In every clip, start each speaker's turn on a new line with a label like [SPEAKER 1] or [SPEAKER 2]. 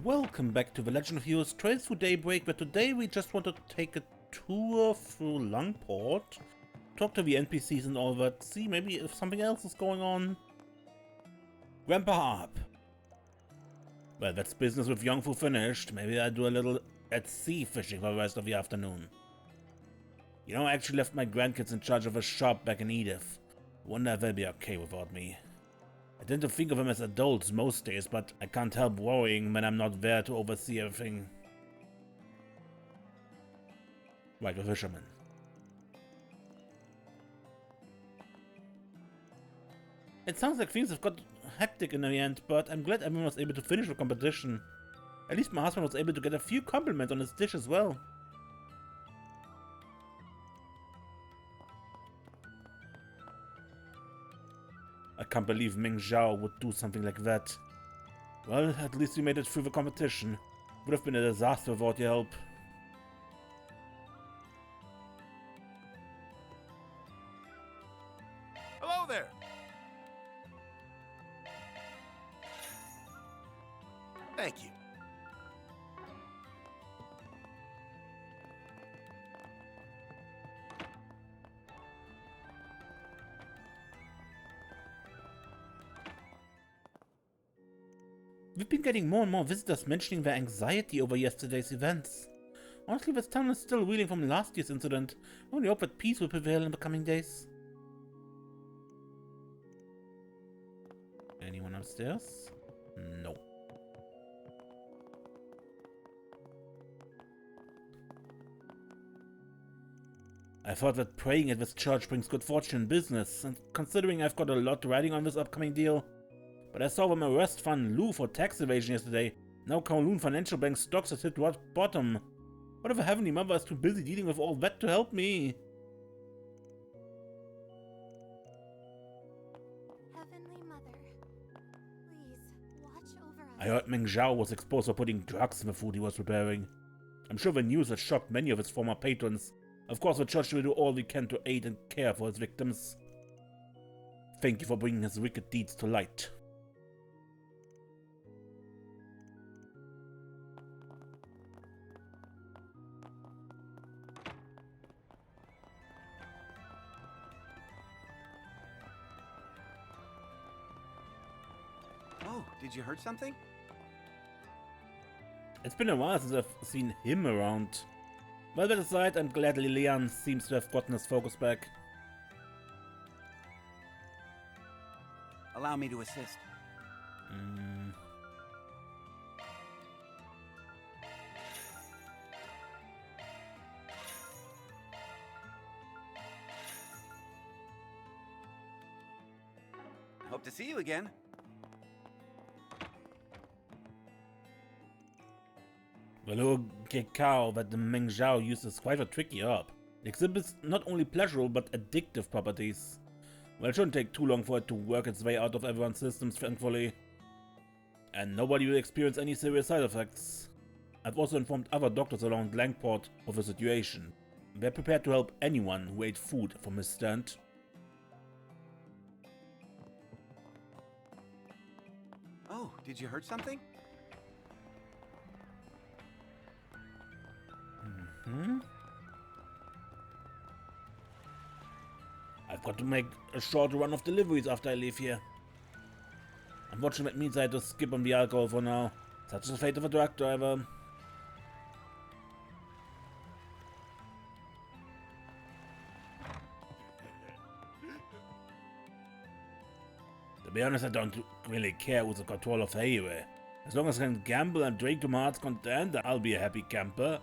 [SPEAKER 1] Welcome back to the Legend of Heroes Trails through Daybreak, where today we just want to take a tour through Langport, talk to the NPCs and all that, see maybe if something else is going on. Grandpa up! Well, that's business with Young Fu finished. Maybe I'll do a little at-sea fishing for the rest of the afternoon. You know, I actually left my grandkids in charge of a shop back in Edith. Wonder if they'll be okay without me. I tend to think of them as adults most days, but I can't help worrying when I'm not there to oversee everything. Right, the fisherman. It sounds like things have got hectic in the end, but I'm glad everyone was able to finish the competition. At least my husband was able to get a few compliments on his dish as well. I can't believe Meng Zhao would do something like that. Well, at least we made it through the competition. Would have been a disaster without your help.
[SPEAKER 2] Hello there! Thank you.
[SPEAKER 1] We've been getting more and more visitors mentioning their anxiety over yesterday's events. Honestly, this town is still reeling from last year's incident. I only hope that peace will prevail in the coming days. Anyone upstairs? No. I thought that praying at this church brings good fortune in business, and considering I've got a lot riding on this upcoming deal. But I saw them arrest Fan Lu for tax evasion yesterday. Now Kowloon Financial Bank's stocks has hit rock bottom. What if a Heavenly Mother is too busy dealing with all that to help me?
[SPEAKER 3] Heavenly Mother, please watch over us.
[SPEAKER 1] I heard Meng Zhao was exposed for putting drugs in the food he was preparing. I'm sure the news has shocked many of his former patrons. Of course, the church will do all we can to aid and care for its victims. Thank you for bringing his wicked deeds to light.
[SPEAKER 2] Oh, did you hurt something?
[SPEAKER 1] It's been a while since I've seen him around. Well, that aside, I'm glad Lilian seems to have gotten his focus back.
[SPEAKER 2] Allow me to assist. Hope to see you again.
[SPEAKER 1] The little cacao that the Meng Zhao used is quite a tricky herb. It exhibits not only pleasurable but addictive properties. Well, it shouldn't take too long for it to work its way out of everyone's systems, thankfully. And nobody will experience any serious side effects. I've also informed other doctors around Langport of the situation. They're prepared to help anyone who ate food from his stand.
[SPEAKER 2] Oh, did you hurt something?
[SPEAKER 1] I've got to make a short run of deliveries after I leave here. Unfortunately, that means I had to skip on the alcohol for now. Such is the fate of a truck driver. To be honest, I don't really care who's in control of the highway. As long as I can gamble and drink to my heart's content, I'll be a happy camper.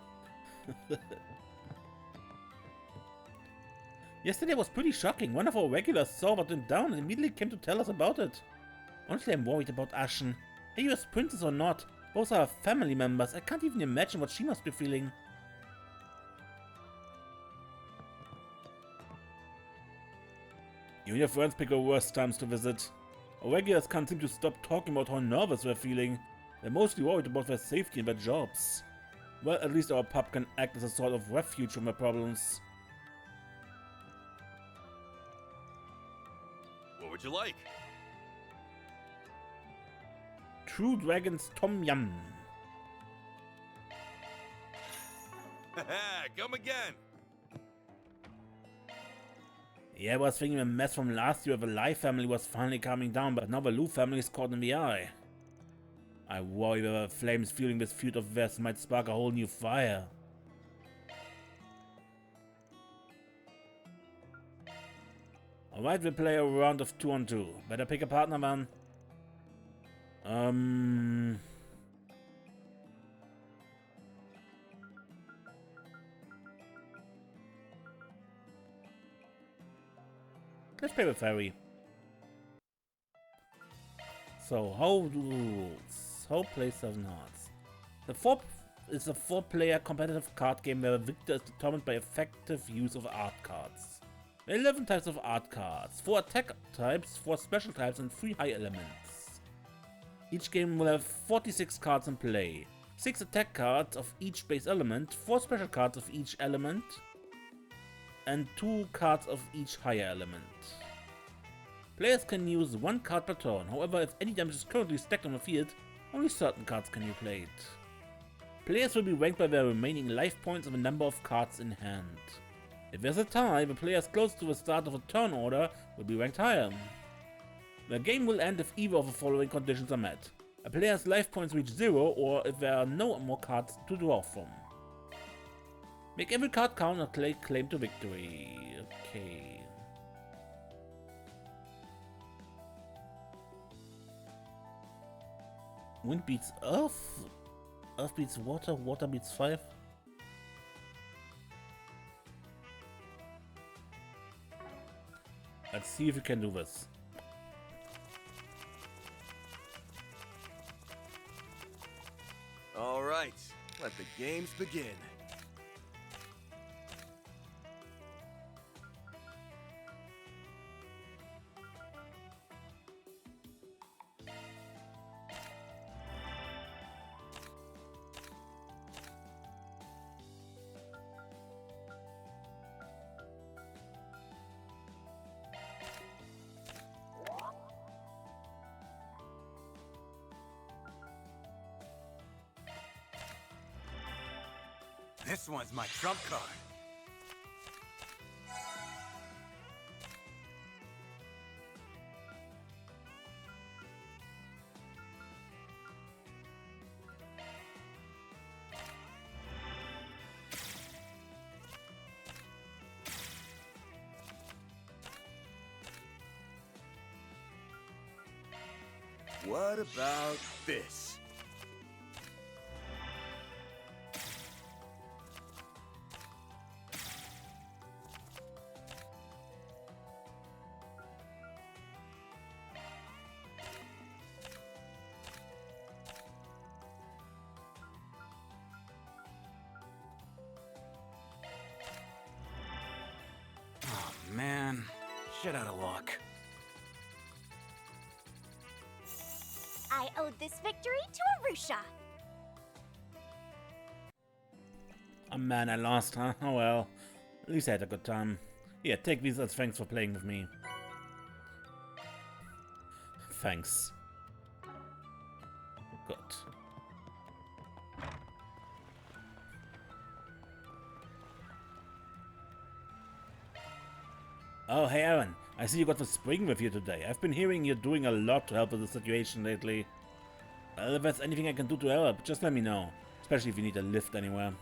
[SPEAKER 1] Yesterday was pretty shocking. One of our regulars saw what went down and immediately came to tell us about it. Honestly, I'm worried about Ashen. A US princess or not, both are family members. I can't even imagine what she must be feeling. You and your friends pick the worst times to visit. Our regulars can't seem to stop talking about how nervous they're feeling. They're mostly worried about their safety and their jobs. Well, at least our pub can act as a sort of refuge from their problems.
[SPEAKER 4] What would you like?
[SPEAKER 1] True Dragon's Tom Yum.
[SPEAKER 4] Come again.
[SPEAKER 1] Yeah, I was thinking the mess from last year of the Lai family was finally calming down, but now the Lu family is caught in the eye. I worry that the flames fueling this feud of theirs might spark a whole new fire. Alright, we'll play a round of 2-on-2. Better pick a partner, man. Let's play with Fairy. So, how rules? How play 7 hearts? The 4 is a 4-player competitive card game where the victor is determined by effective use of art cards. There are 11 types of art cards, 4 attack types, 4 special types, and 3 high elements. Each game will have 46 cards in play, 6 attack cards of each base element, 4 special cards of each element, and 2 cards of each higher element. Players can use 1 card per turn, however if any damage is currently stacked on the field, only certain cards can be played. Players will be ranked by their remaining life points and the number of cards in hand. If there's a tie, the players close to the start of a turn order will be ranked higher. The game will end if either of the following conditions are met. A player's life points reach 0, or if there are no more cards to draw from. Make every card count and claim to victory. Okay. Wind beats Earth? Earth beats Water? Water beats Fire? Let's see if we can do this.
[SPEAKER 4] All right, let the games begin.
[SPEAKER 2] This one's my trump card.
[SPEAKER 4] What about this?
[SPEAKER 2] Oh man, shit out of luck.
[SPEAKER 3] I owed this victory to Arusha.
[SPEAKER 1] Oh man, I lost, huh? Oh well. At least I had a good time. Yeah, take these as thanks for playing with me. Thanks. Good. Oh, hey Aaron. I see you got the spring with you today. I've been hearing you're doing a lot to help with the situation lately. Well, if there's anything I can do to help, just let me know. Especially if you need a lift anywhere.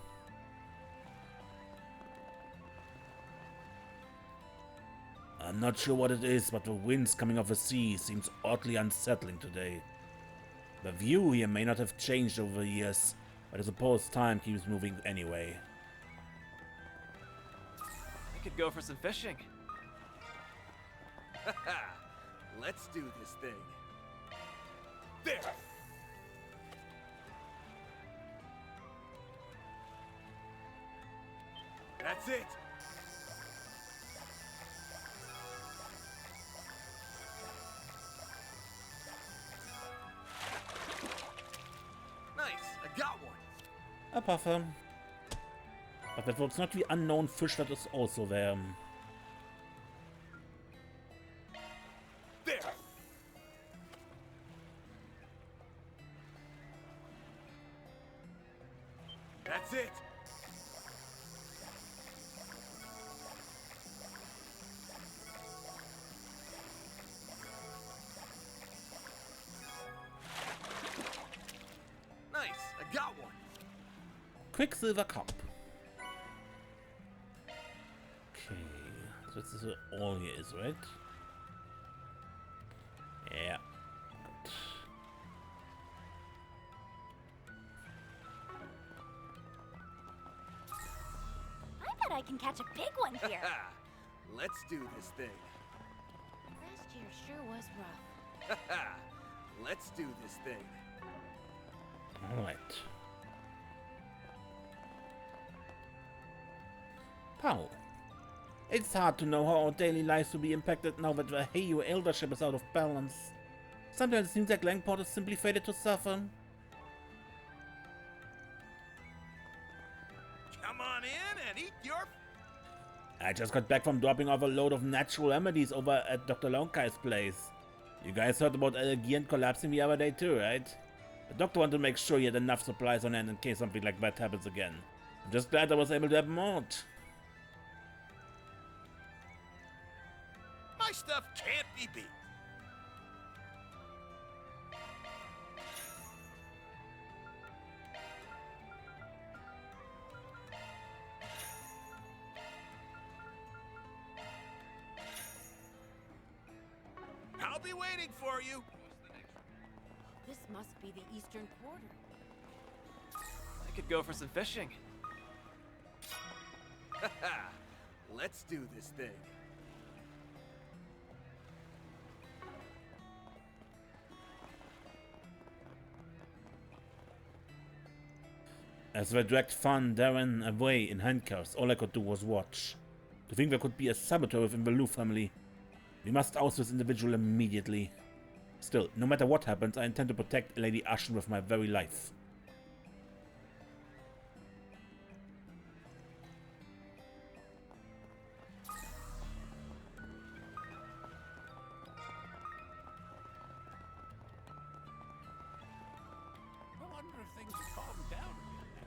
[SPEAKER 1] I'm not sure what it is, but the winds coming off the sea seems oddly unsettling today. The view here may not have changed over the years, but I suppose time keeps moving anyway.
[SPEAKER 5] I could go for some fishing.
[SPEAKER 4] Let's do this thing. There! That's it! Nice, I got one!
[SPEAKER 1] A buffer. But that was not the unknown fish that is also there.
[SPEAKER 4] There! That's it!
[SPEAKER 1] Quicksilver Cup. Okay, so this is all here is, right? Yeah. Good.
[SPEAKER 3] I bet I can catch a big one here.
[SPEAKER 4] Let's do this thing.
[SPEAKER 3] Last year sure was rough.
[SPEAKER 4] Let's do this thing.
[SPEAKER 1] Alright. Pow. It's hard to know how our daily lives will be impacted now that the Heyu eldership is out of balance. Sometimes it seems like Langport is simply fated to suffer.
[SPEAKER 4] Come on in and eat your...
[SPEAKER 1] I just got back from dropping off a load of natural remedies over at Dr. Lonkai's place. You guys heard about Elgian collapsing the other day too, right? The doctor wanted to make sure he had enough supplies on hand in case something like that happens again. I'm just glad I was able to help him out.
[SPEAKER 4] My stuff can't be beat. I'll be waiting for you.
[SPEAKER 3] This must be the Eastern Quarter.
[SPEAKER 5] I could go for some fishing.
[SPEAKER 4] Let's do this thing.
[SPEAKER 1] As they dragged Fan Darren away in handcuffs, all I could do was watch. To think there could be a saboteur within the Lu family. We must oust this individual immediately. Still, no matter what happens, I intend to protect Lady Ashen with my very life.
[SPEAKER 6] I wonder if things have calmed down a bit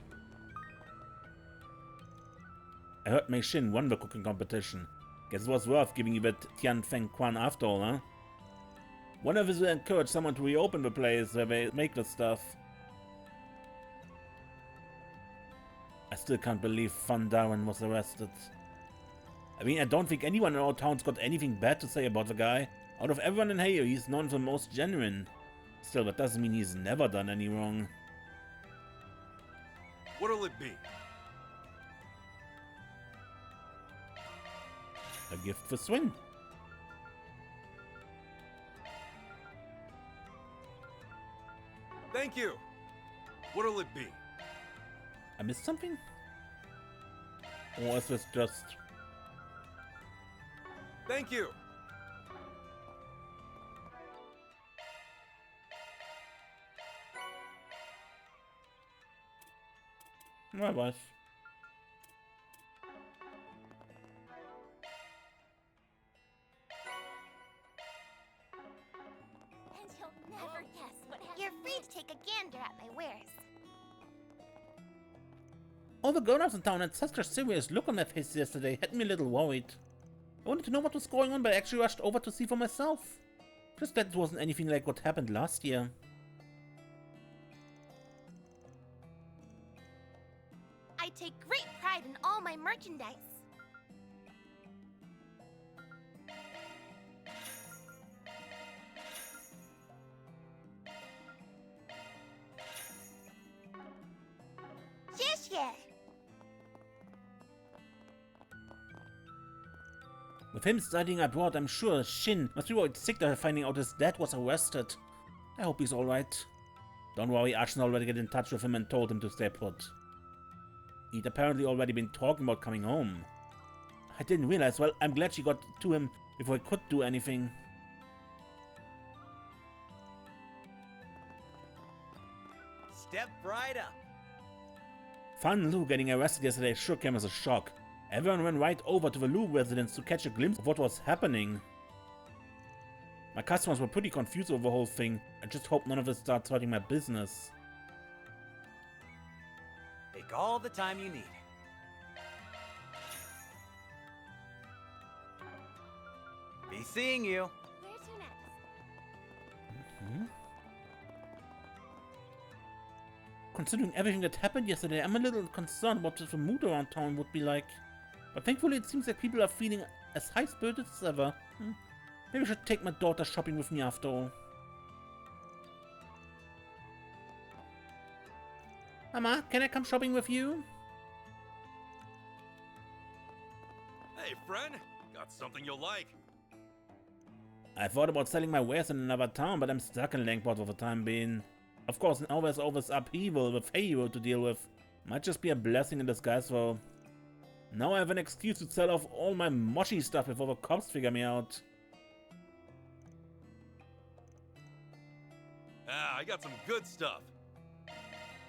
[SPEAKER 6] now.
[SPEAKER 1] I heard Mei Xin won the cooking competition. Guess it was worth giving you that Tian Feng Quan after all, huh? Wonder if this will encourage someone to reopen the place where they make the stuff. I still can't believe Van Darren was arrested. I mean, I don't think anyone in our town's got anything bad to say about the guy. Out of everyone in Heyu, he's known for the most genuine. Still, that doesn't mean he's never done any wrong.
[SPEAKER 4] What'll it be?
[SPEAKER 1] A gift for Swin.
[SPEAKER 4] Thank you. What'll it be?
[SPEAKER 1] I missed something? Or is this just...
[SPEAKER 4] Thank you.
[SPEAKER 1] My wife.
[SPEAKER 3] And you'll never guess what happened. You're free to take a gander at my wares.
[SPEAKER 1] All the grown-ups in town had such a serious look on their faces yesterday, had me a little worried. I wanted to know what was going on, but I actually rushed over to see for myself. Just that it wasn't anything like what happened last year.
[SPEAKER 3] I take great pride in all my merchandise.
[SPEAKER 1] With him studying abroad, I'm sure Shin must be worried sick after finding out his dad was arrested. I hope he's alright. Don't worry, Ashen already got in touch with him and told him to stay put. He'd apparently already been talking about coming home. I didn't realize. Well, I'm glad she got to him before he could do anything.
[SPEAKER 2] Step right up.
[SPEAKER 1] Fan Lu getting arrested yesterday sure came as a shock. Everyone ran right over to the Lu residence to catch a glimpse of what was happening. My customers were pretty confused over the whole thing. I just hope none of it starts hurting my business.
[SPEAKER 2] Take all the time you need. Be seeing you.
[SPEAKER 3] Where's your next?
[SPEAKER 1] Considering everything that happened yesterday, I'm a little concerned what the mood around town would be like. But thankfully it seems like people are feeling as high-spirited as ever. Maybe I should take my daughter shopping with me after all. Mama, can I come shopping with you?
[SPEAKER 4] Hey, friend. Got something you'll like.
[SPEAKER 1] I thought about selling my wares in another town, but I'm stuck in Langport for the time being. Of course, now there's all this upheaval with Hero to deal with. Might just be a blessing in disguise though. Now I have an excuse to sell off all my mochi stuff before the cops figure me out.
[SPEAKER 4] Ah, I got some good stuff.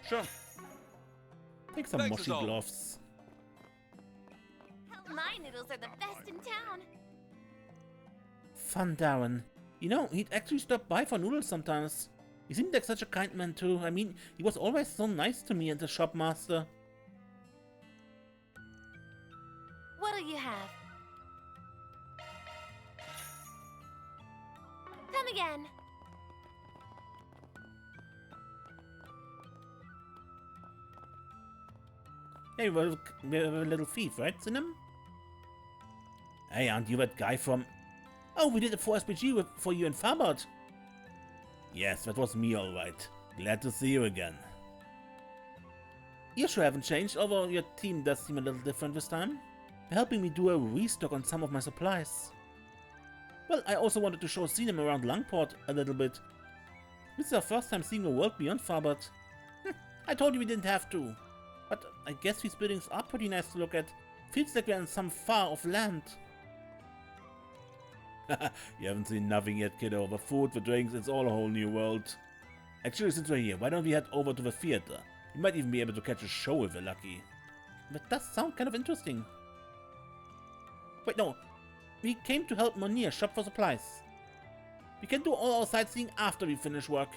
[SPEAKER 1] Sure. Take some
[SPEAKER 4] Thanks,
[SPEAKER 1] mochi
[SPEAKER 4] as always.
[SPEAKER 1] gloves.
[SPEAKER 3] My noodles are the best in town.
[SPEAKER 1] Fun Darren. You know, he'd actually stop by for noodles sometimes. He seemed like such a kind man too. I mean, he was always so nice to me and the shopmaster.
[SPEAKER 3] What'll you have? Come again.
[SPEAKER 1] Hey, we're a little thief, right, Sinem? Hey, aren't you that guy from... Oh, we did a 4SPG for you in Farbot. Yes, that was me, alright. Glad to see you again. You sure haven't changed, although your team does seem a little different this time. You're helping me do a restock on some of my supplies. Well, I also wanted to show Sinem around Langport a little bit. This is our first time seeing the world beyond Farbot. I told you we didn't have to. But I guess these buildings are pretty nice to look at. Feels like we're in some far-off land. You haven't seen nothing yet, kiddo. The food, the drinks, it's all a whole new world. Actually, since we're here, why don't we head over to the theater? We might even be able to catch a show if we're lucky. That does sound kind of interesting. Wait, no. We came to help Monier shop for supplies. We can do all our sightseeing after we finish work.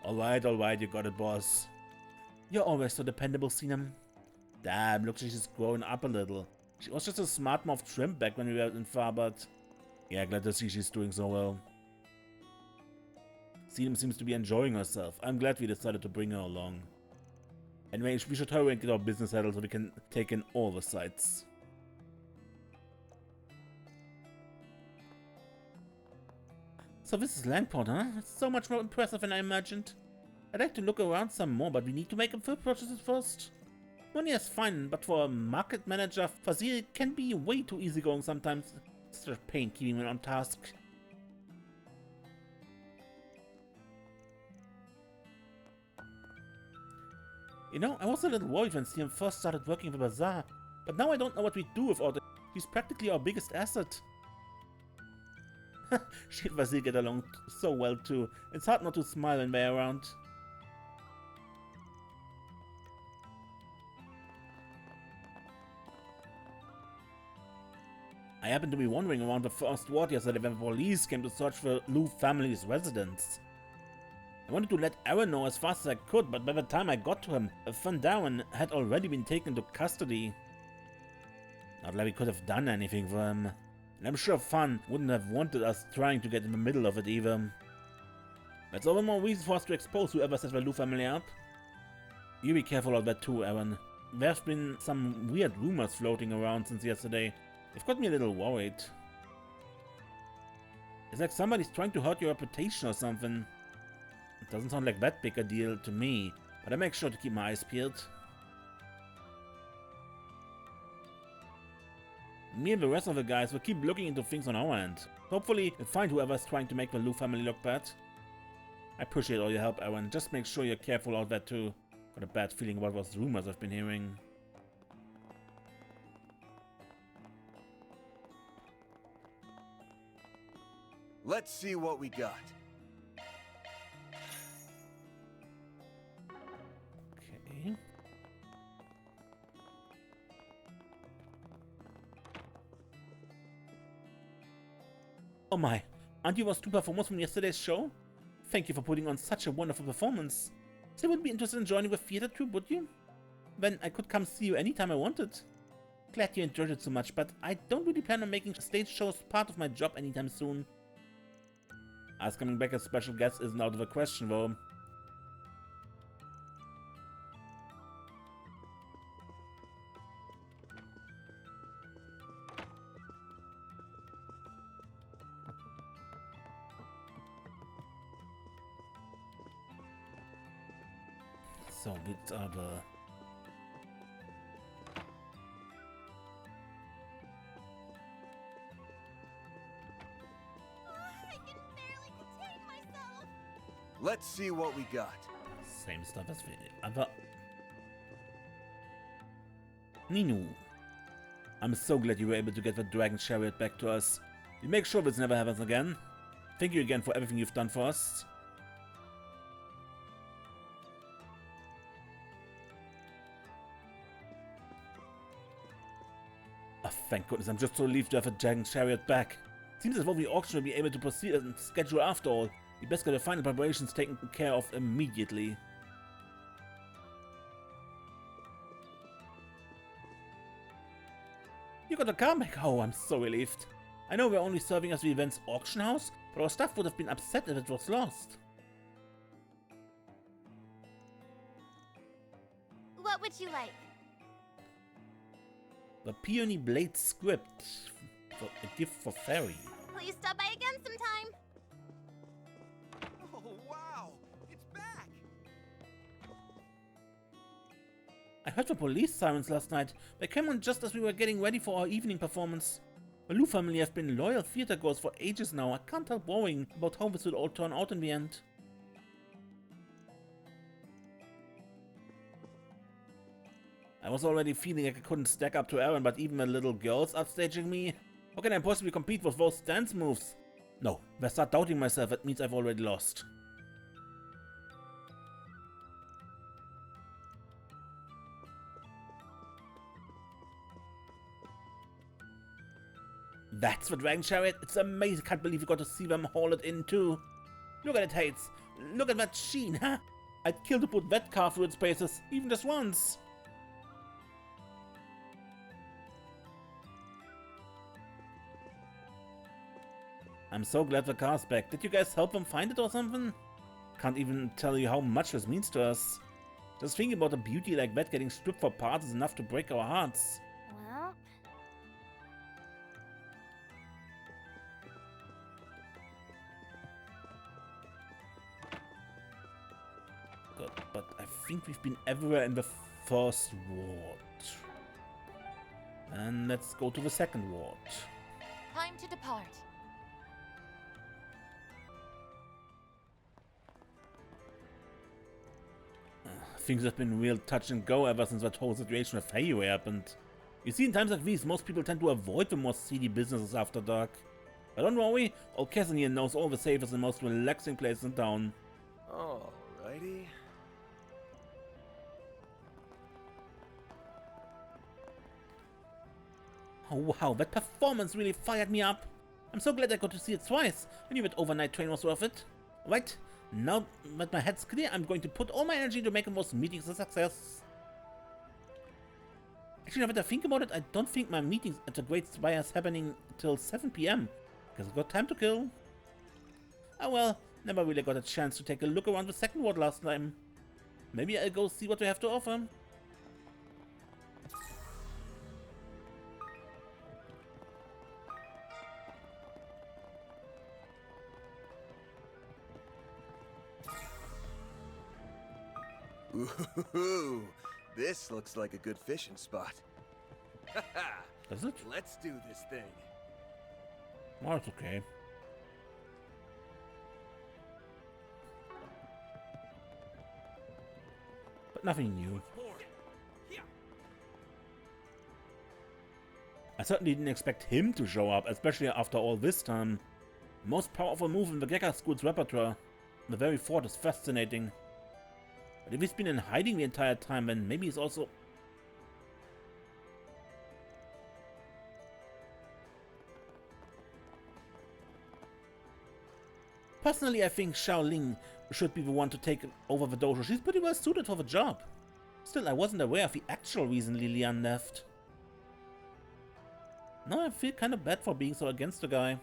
[SPEAKER 1] Alright, you got it, boss. You're always so dependable, Sinem. Damn, looks like she's grown up a little. She was just a smart mouth shrimp back when we were in Farbot. Yeah, glad to see she's doing so well. Sinem seems to be enjoying herself. I'm glad we decided to bring her along. Anyway, we should hurry and get our business settled so we can take in all the sights. So this is Langport, huh? It's so much more impressive than I imagined. I'd like to look around some more, but we need to make a few purchases first. Money is fine, but for a market manager, Fazil can be way too easygoing sometimes. It's such a pain keeping him on task. You know, I was a little worried when Siem first started working the bazaar, but now I don't know what we do without it. He's practically our biggest asset. She and Fazil get along so well too. It's hard not to smile when they're around. I happened to be wandering around the first ward yesterday when the police came to search for Lou family's residence. I wanted to let Aaron know as fast as I could, but by the time I got to him, Van Darren had already been taken into custody. Not like we could have done anything for him. And I'm sure Fan wouldn't have wanted us trying to get in the middle of it either. That's all the more reason for us to expose whoever set the Lou family up. You be careful of that too, Aaron. There's been some weird rumors floating around since yesterday. They've got me a little worried. It's like somebody's trying to hurt your reputation or something. It doesn't sound like that big a deal to me, but I make sure to keep my eyes peeled. Me and the rest of the guys will keep looking into things on our end. Hopefully, we'll find whoever's trying to make the Lou family look bad. I appreciate all your help, Aaron. Just make sure you're careful out there too. Got a bad feeling about those rumors I've been hearing.
[SPEAKER 7] Let's see what we got.
[SPEAKER 1] Okay. Oh my, aren't you those two performers from yesterday's show? Thank you for putting on such a wonderful performance. So you wouldn't be interested in joining the theater troupe, would you? Then I could come see you anytime I wanted. Glad you enjoyed it so much, but I don't really plan on making stage shows part of my job anytime soon. Us coming back as special guest isn't out of the question though. So, which are the...
[SPEAKER 3] I can barely contain myself.
[SPEAKER 7] Let's see what we got.
[SPEAKER 1] Same stuff as the other... Ninu. I'm so glad you were able to get the Dragon Chariot back to us. We'll make sure this never happens again. Thank you again for everything you've done for us. Oh, thank goodness, I'm just so relieved to have a Dragon Chariot back. Seems as though the auction will be able to proceed as scheduled after all. We best get the final preparations taken care of immediately. You got a car back? Oh, I'm so relieved. I know we're only serving as the event's auction house, but our staff would have been upset if it was lost.
[SPEAKER 3] What would you like?
[SPEAKER 1] The Peony Blade script. For a gift for Fairy.
[SPEAKER 3] Please stop by again sometime.
[SPEAKER 4] Oh, wow! It's back!
[SPEAKER 1] I heard the police sirens last night. They came on just as we were getting ready for our evening performance. The Lu family have been loyal theater goers for ages now. I can't help worrying about how this will all turn out in the end. I was already feeling like I couldn't stack up to Aaron, but even the little girls outstaging me? How can I possibly compete with those dance moves? No, if I start doubting myself, it means I've already lost. That's the Dragon Chariot. It's amazing. I can't believe you got to see them haul it in too. Look at it, Hates. Look at that sheen, huh? I'd kill to put that car through its paces, even just once. I'm so glad the car's back. Did you guys help them find it or something? Can't even tell you how much this means to us. Just thinking about a beauty like that getting stripped for parts is enough to break our hearts.
[SPEAKER 3] Well,
[SPEAKER 1] God, but I think we've been everywhere in the first ward. And let's go to the second ward.
[SPEAKER 3] time to depart.
[SPEAKER 1] Things have been real touch and go ever since that whole situation with Hayway happened. You see, in times like these, most people tend to avoid the more seedy businesses after dark. But don't worry, old Casimir knows all the safest and most relaxing places in town.
[SPEAKER 7] Alrighty.
[SPEAKER 1] Oh wow, that performance really fired me up. I'm so glad I got to see it twice. I knew that overnight train was worth it. Right, now that my head's clear, I'm going to put all my energy to making those meetings a success. Actually, now that I think about it, I don't think my meetings at the Great Spire is happening till 7 PM. Because I've got time to kill. Oh well, never really got a chance to take a look around the second ward last time. Maybe I'll go see what we have to offer.
[SPEAKER 7] Ooh, this looks like a good fishing spot.
[SPEAKER 1] Does it?
[SPEAKER 7] Let's do this thing.
[SPEAKER 1] Oh, it's okay. But nothing new.
[SPEAKER 4] More. Yeah.
[SPEAKER 1] I certainly didn't expect him to show up, especially after all this time. The most powerful move in the Gekka School's repertoire. The very thought is fascinating. But if he's been in hiding the entire time, then maybe he's also... Personally, I think Xiaoling should be the one to take over the dojo. She's pretty well suited for the job. Still, I wasn't aware of the actual reason Lilian left. Now I feel kind of bad for being so against the guy.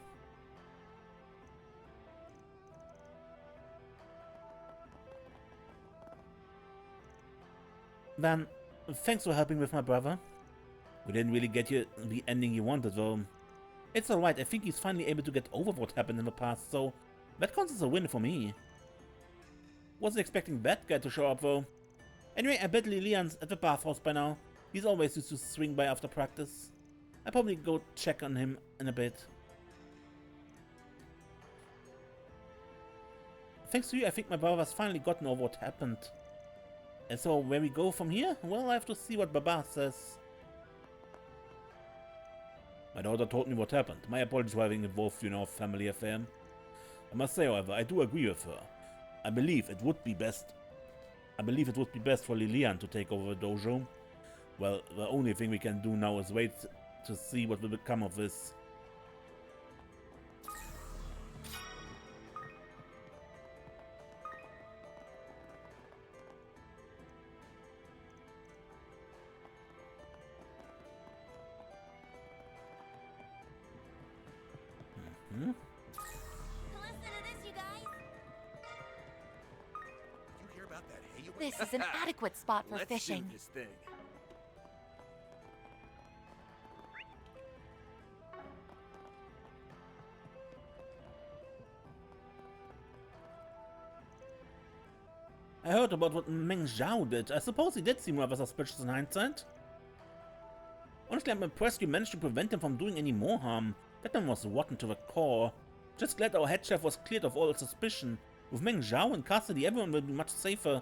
[SPEAKER 1] Van, thanks for helping with my brother. We didn't really get you the ending you wanted though. It's alright, I think he's finally able to get over what happened in the past, so that counts as a win for me. Wasn't expecting that guy to show up though. Anyway, I bet Lilian's at the bathhouse by now. He's always used to swing by after practice. I'll probably go check on him in a bit. Thanks to you, I think my brother's finally gotten over what happened. And so, where we go from here? Well, I have to see what Baba says. My daughter told me what happened. My apologies for having involved you in our family affair. I must say, however, I do agree with her. I believe it would be best for Lilian to take over the dojo. Well, the only thing we can do now is wait to see what will become of this.
[SPEAKER 3] Listen to this, you guys.
[SPEAKER 4] You hear about that hay you
[SPEAKER 3] This is an adequate spot for
[SPEAKER 7] Let's
[SPEAKER 3] fishing.
[SPEAKER 7] shoot this thing.
[SPEAKER 1] I heard about what Meng Zhao did. I suppose he did seem rather suspicious in hindsight. Honestly, I'm impressed you managed to prevent him from doing any more harm. That man was rotten to the core. Just glad our head chef was cleared of all suspicion. With Meng Zhao in custody, everyone will be much safer.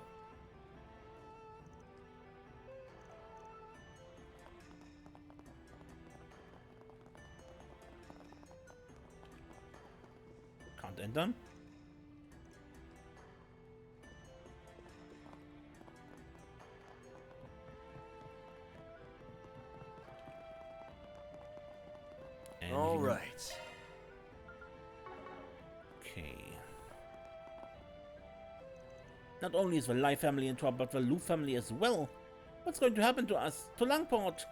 [SPEAKER 1] Can't enter.
[SPEAKER 7] All right.
[SPEAKER 1] Okay. Not only is the Lai family in trouble, but the Lu family as well. What's going to happen to us? To Langport?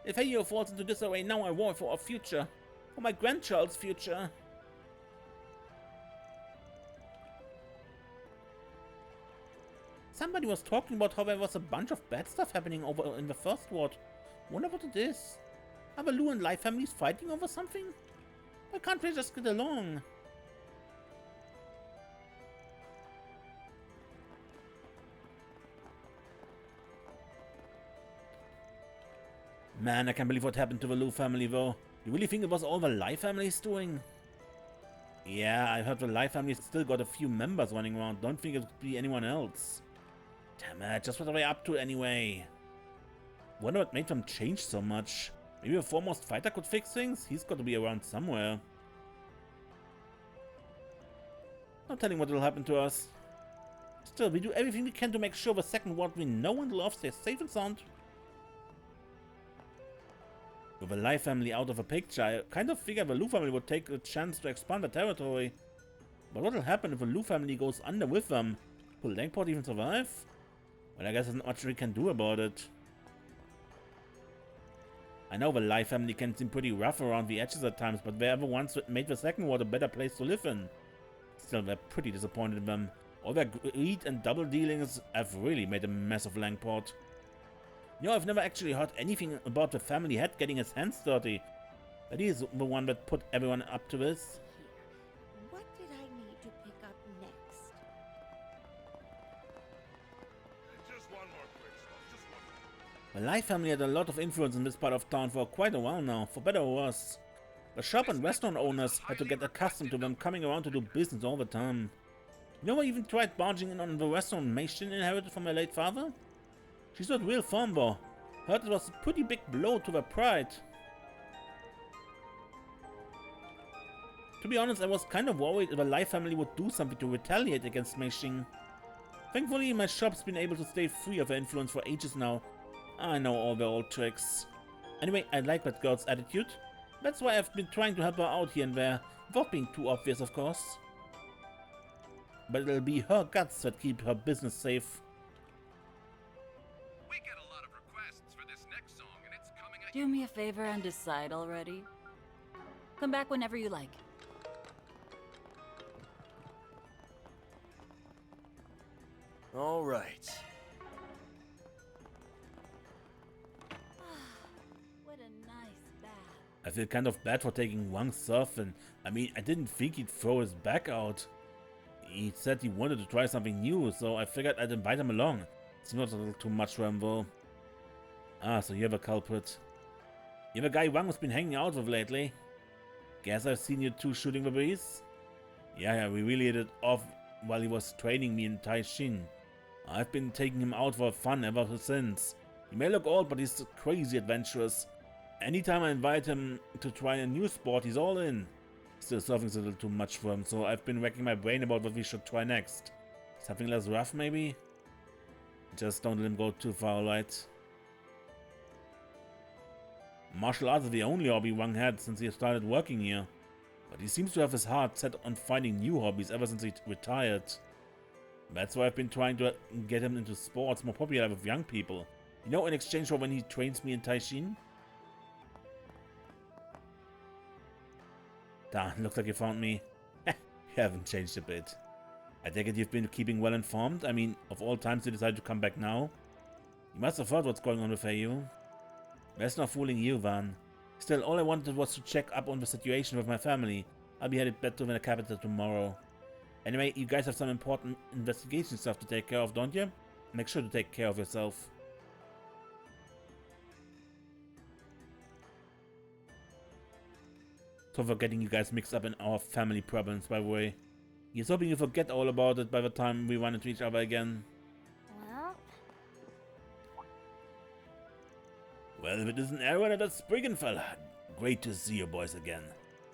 [SPEAKER 1] If Heio falls into disarray now, I worry for our future. For my grandchild's future. Somebody was talking about how there was a bunch of bad stuff happening over in the first ward. Wonder what it is. Are the Lu and Lai families fighting over something? Why can't they just get along? Man, I can't believe what happened to the Lu family though. You really think it was all the Lai family's doing? Yeah, I heard the Lai family still got a few members running around. Don't think it could be anyone else. Damn it, just what are they up to anyway? Wonder what made them change so much. Maybe a foremost fighter could fix things? He's got to be around somewhere. No telling what will happen to us. Still, we do everything we can to make sure the second ward we know and love stays safe and sound. With the Lai family out of the picture, I kind of figured the Lu family would take a chance to expand the territory. But what will happen if the Lu family goes under with them? Will Langport even survive? Well, I guess there's not much we can do about it. I know the Lai family can seem pretty rough around the edges at times, but they're the ones that made the second ward a better place to live in. Still, we're pretty disappointed in them. All their greed and double dealings have really made a mess of Langport. You know, I've never actually heard anything about the family head getting his hands dirty. But he is the one that put everyone up to this.
[SPEAKER 3] Here. What did I need to pick up next?
[SPEAKER 4] Just one more quick stuff. Just one more.
[SPEAKER 1] The Lai family had a lot of influence in this part of town for quite a while now, for better or worse. The shop and restaurant owners had to get accustomed to them coming around to do business all the time. You know, I even tried barging in on the restaurant Mei Xin inherited from my late father? She stood real firm though. Heard it was a pretty big blow to their pride. To be honest, I was kind of worried if the Lai family would do something to retaliate against Mei Xin. Thankfully, my shop's been able to stay free of their influence for ages now. I know all their old tricks. Anyway, I like that girl's attitude. That's why I've been trying to help her out here and there, without being too obvious, of course. But it'll be her guts that keep her business safe.
[SPEAKER 4] We get a lot of requests for this next song, and it's coming at
[SPEAKER 8] Do me a favor and decide already. Come back whenever you like.
[SPEAKER 7] All right.
[SPEAKER 8] What a nice bath.
[SPEAKER 1] I feel kind of bad for taking Wang's surf, and I mean, I didn't think he'd throw his back out. He said he wanted to try something new, so I figured I'd invite him along. It's not a little too much for him though. Ah, so you have a culprit. You have a guy Wang has been hanging out with lately. Guess I've seen you two shooting the breeze? Yeah, we really hit it off while he was training me in Tai Shin. I've been taking him out for fun ever since. He may look old, but he's crazy adventurous. Anytime I invite him to try a new sport, he's all in. Still, surfing's a little too much for him, so I've been racking my brain about what we should try next. Something less rough, maybe? Just don't let him go too far, right? Martial arts is the only hobby Wang had since he started working here. But he seems to have his heart set on finding new hobbies ever since he retired. That's why I've been trying to get him into sports more popular with young people. You know, in exchange for when he trains me in Tai Shin? Darn, looks like you found me. You haven't changed a bit. I take it you've been keeping well informed? I mean, of all times you decided to come back now? You must have heard what's going on with Ayu. That's not fooling you, Van. Still, all I wanted was to check up on the situation with my family. I'll be headed back to the capital tomorrow. Anyway, you guys have some important investigation stuff to take care of, don't you? Make sure to take care of yourself. So for getting you guys mixed up in our family problems, by the way. He's hoping you forget all about it by the time we run into each other again. Well, if it isn't Aaron and that Spriggan fella, great to see you boys again.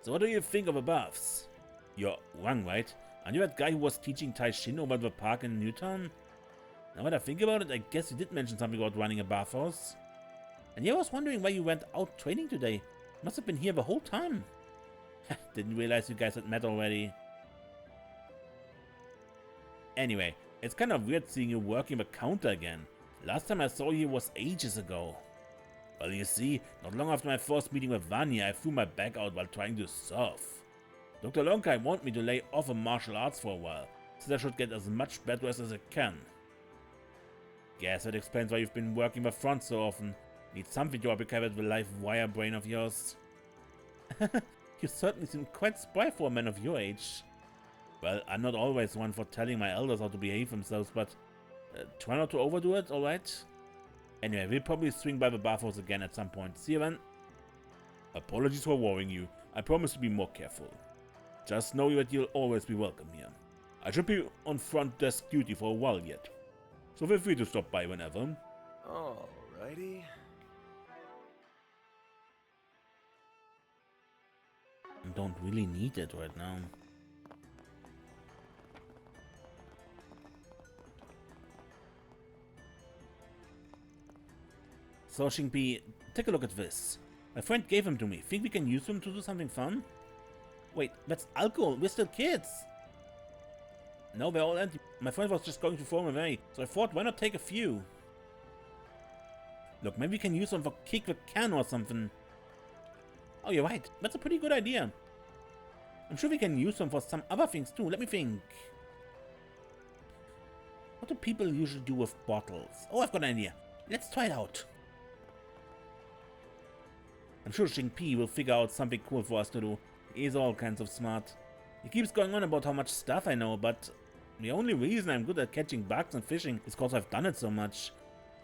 [SPEAKER 1] So what do you think of the baths? You're Wang, right? Aren't you that guy who was teaching Tai Shin over at the park in Newtown? Now that I think about it, I guess you did mention something about running a bathhouse. And yeah, I was wondering why you went out training today. Must have been here the whole time. Didn't realize you guys had met already. Anyway, it's kind of weird seeing you working the counter again. Last time I saw you was ages ago. Well, you see, not long after my first meeting with Vanya, I threw my back out while trying to surf. Dr. Lonkai wanted me to lay off of martial arts for a while, so I should get as much bed rest as I can. Guess that explains why you've been working the front so often. Need something to occupy the live wire brain of yours. You certainly seem quite spry for a man of your age. Well, I'm not always one for telling my elders how to behave themselves, but try not to overdo it, alright? Anyway, we'll probably swing by the bathhouse again at some point. See you then. Apologies for worrying you. I promise to be more careful. Just know that you'll always be welcome here. I should be on front desk duty for a while yet, so feel free to stop by whenever.
[SPEAKER 7] Alrighty.
[SPEAKER 1] Don't really need it right now. So Xingpi, take a look at this. My friend gave him to me. Think we can use them to do something fun? Wait, that's alcohol. We're still kids. No, they're all empty. My friend was just going to throw them away, so I thought, why not take a few? Look, maybe we can use them for kick the can or something. Oh, you're right. That's a pretty good idea. I'm sure we can use them for some other things too. Let me think. What do people usually do with bottles? Oh, I've got an idea. Let's try it out. I'm sure Xingpi will figure out something cool for us to do. He's all kinds of smart. He keeps going on about how much stuff I know, but the only reason I'm good at catching bugs and fishing is because I've done it so much.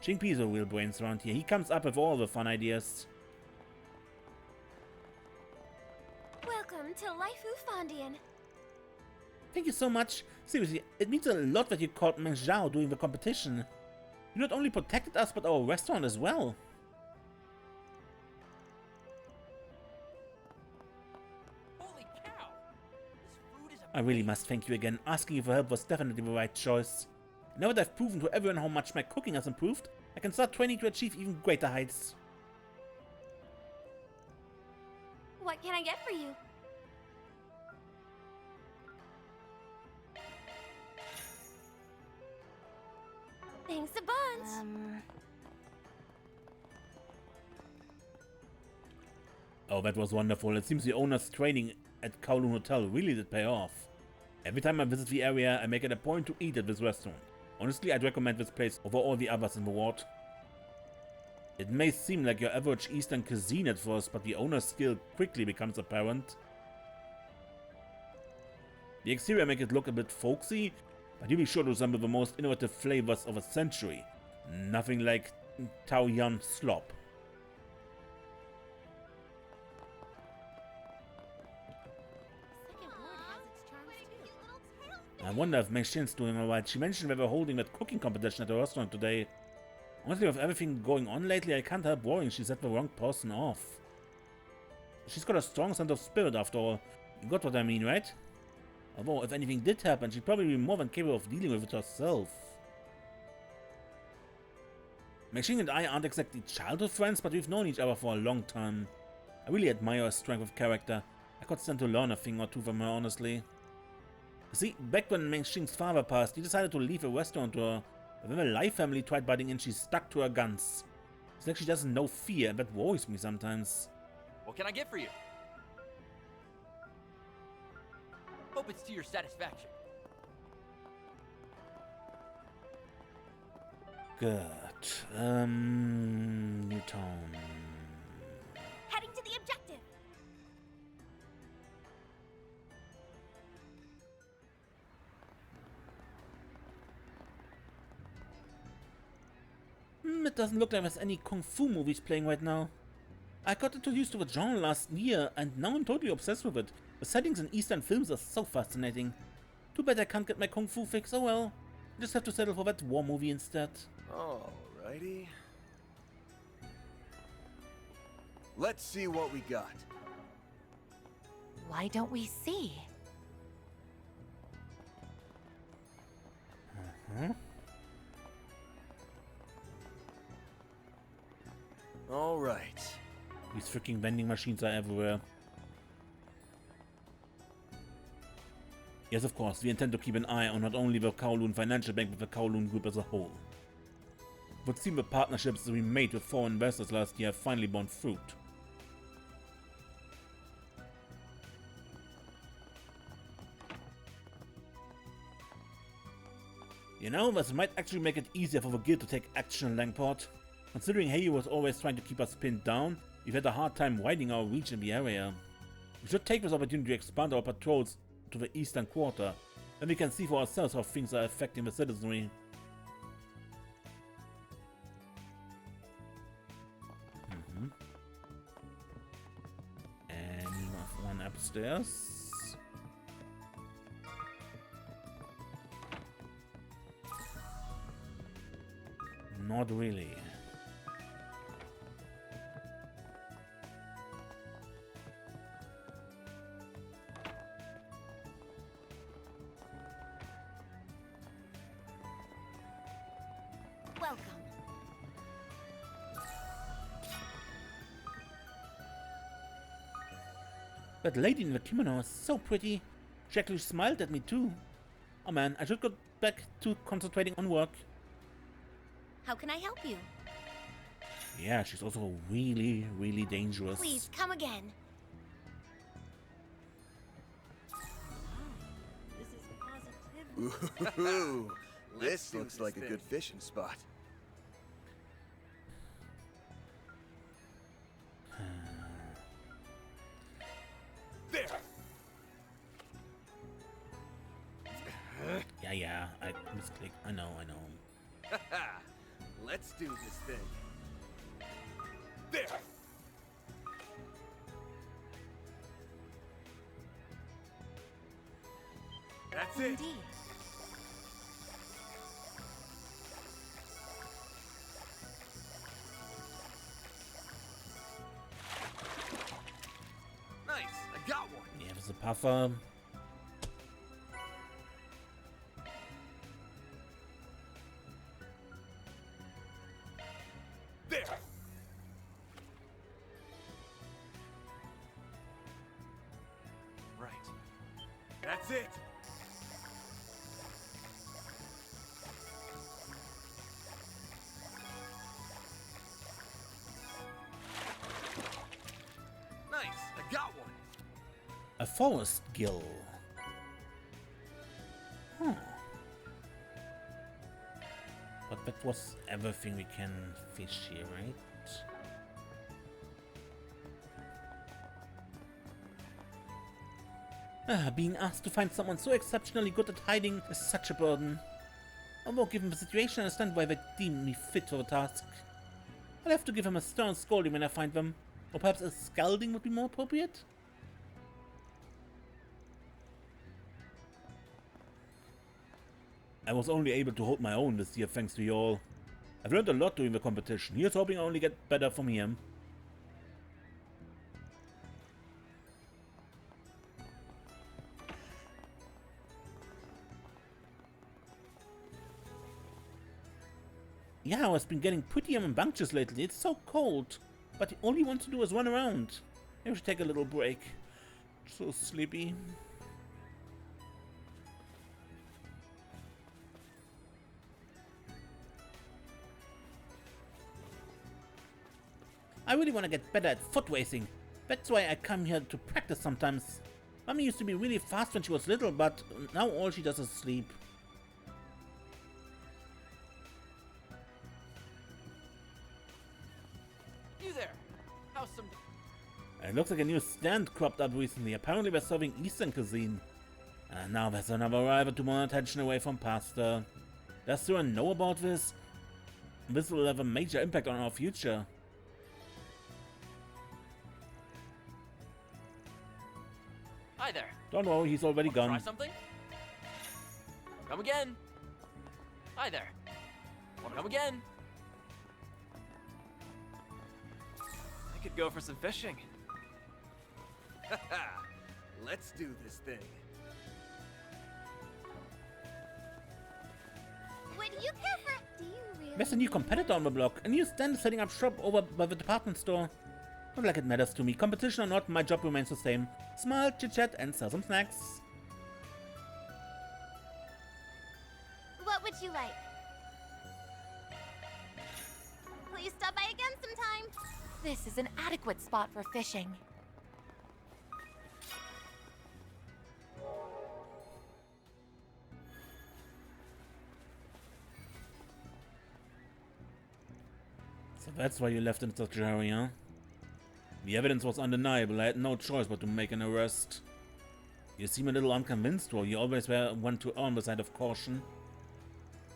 [SPEAKER 1] Xingpi is a real brains around here. He comes up with all the fun ideas.
[SPEAKER 3] Welcome to Laifu Fondian.
[SPEAKER 1] Thank you so much. Seriously, it means a lot that you called Meng Zhao during the competition. You not only protected us, but our restaurant as well.
[SPEAKER 6] Holy cow! This food is
[SPEAKER 1] I really must thank you again. Asking you for help was definitely the right choice. Now that I've proven to everyone how much my cooking has improved, I can start training to achieve even greater heights.
[SPEAKER 3] What can I get for you? Thanks a bunch.
[SPEAKER 1] Oh, that was wonderful. It seems the owner's training at Kowloon Hotel really did pay off. Every time I visit the area, I make it a point to eat at this restaurant. Honestly, I'd recommend this place over all the others in the ward. It may seem like your average Eastern cuisine at first, but the owner's skill quickly becomes apparent. The exterior makes it look a bit folksy, but you'll be sure to resemble the most innovative flavors of a century. Nothing like Taoyuan slop.
[SPEAKER 3] Second ward has its charms too.
[SPEAKER 1] I wonder if Meng Xin's doing alright. She mentioned they were holding that cooking competition at the restaurant today. Honestly, with everything going on lately, I can't help worrying she set the wrong person off. She's got a strong sense of spirit after all. You got what I mean, right? Although, if anything did happen, she'd probably be more than capable of dealing with it herself. Meng Xin and I aren't exactly childhood friends, but we've known each other for a long time. I really admire her strength of character. I could stand to learn a thing or two from her, honestly. See, back when Meng Xing's father passed, he decided to leave a restaurant to her. But when the Lai family tried biting in, she stuck to her guns. It's like she doesn't know fear, and that worries me sometimes.
[SPEAKER 5] What can I get for you? Hope it's to your satisfaction.
[SPEAKER 1] Good. New town.
[SPEAKER 3] Heading to the objective.
[SPEAKER 1] It doesn't look like there's any kung fu movies playing right now. I got introduced to the genre last year, and now I'm totally obsessed with it. The settings in Eastern films are so fascinating. Too bad I can't get my kung fu fix, oh well. I just have to settle for that war movie instead.
[SPEAKER 7] Alrighty. Let's see what we got.
[SPEAKER 3] Why don't we see?
[SPEAKER 7] Alright.
[SPEAKER 1] These freaking vending machines are everywhere. Yes, of course, we intend to keep an eye on not only the Kowloon Financial Bank, but the Kowloon Group as a whole. It would seem the partnerships we made with foreign investors last year have finally borne fruit. You know, this might actually make it easier for the guild to take action in Langport. Considering Heiyu was always trying to keep us pinned down, we've had a hard time widening our reach in the area. We should take this opportunity to expand our patrols to the eastern quarter, then we can see for ourselves how things are affecting the citizenry. And we have one upstairs. Not really.
[SPEAKER 3] Welcome.
[SPEAKER 1] That lady in the kimono is so pretty. She actually smiled at me too. Oh man, I should go back to concentrating on work.
[SPEAKER 3] How can I help you?
[SPEAKER 1] Yeah, she's also really, really dangerous.
[SPEAKER 3] Please come again.
[SPEAKER 8] This is positive.
[SPEAKER 7] Ooh, this
[SPEAKER 4] do
[SPEAKER 7] looks
[SPEAKER 4] this
[SPEAKER 7] like a
[SPEAKER 4] thing.
[SPEAKER 7] good fishing spot.
[SPEAKER 4] There!
[SPEAKER 1] Yeah, I misclicked. I know.
[SPEAKER 7] Let's do this thing.
[SPEAKER 4] There! That's it!
[SPEAKER 3] Indeed.
[SPEAKER 4] Nice, I got one!
[SPEAKER 1] Yeah, there's a puffer.
[SPEAKER 4] There!
[SPEAKER 5] Right.
[SPEAKER 4] That's it! Nice, I got one!
[SPEAKER 1] A forest gill. Huh. But that was everything we can fish here, right? Being asked to find someone so exceptionally good at hiding is such a burden. Although given the situation, I understand why they deem me fit for the task. I'll have to give them a stern scolding when I find them. Or perhaps a scalding would be more appropriate? I was only able to hold my own this year thanks to you all. I've learned a lot during the competition. Here's hoping I only get better from here. Yeah, I've been getting pretty rambunctious lately. It's so cold. But all he wants to do is run around. Maybe we should take a little break. So sleepy. I really want to get better at foot racing. That's why I come here to practice sometimes. Mommy used to be really fast when she was little, but now all she does is sleep.
[SPEAKER 5] You there? How's some...
[SPEAKER 1] It looks like a new stand cropped up recently. Apparently we're serving Eastern cuisine. And now there's another arrival to more attention away from pasta. Does Sura know about this? This will have a major impact on our future.
[SPEAKER 5] Hi there.
[SPEAKER 1] Don't worry, he's already
[SPEAKER 5] Try
[SPEAKER 1] gone.
[SPEAKER 5] something? Come again. Hi there. Wanna come again?
[SPEAKER 9] I could go for some fishing.
[SPEAKER 7] Let's do this thing.
[SPEAKER 3] Would you care for... Do you really...
[SPEAKER 1] There's a new competitor on the block. A new stand is setting up shop over by the department store. Not like it matters to me. Competition or not, my job remains the same. Smile, chit-chat, and sell some snacks.
[SPEAKER 3] What would you like? Will you stop by again sometime?
[SPEAKER 10] This is an adequate spot for fishing.
[SPEAKER 1] So that's why you left in such a hurry, huh? The evidence was undeniable. I had no choice but to make an arrest. You seem a little unconvinced, or you always were one to err on the side of caution.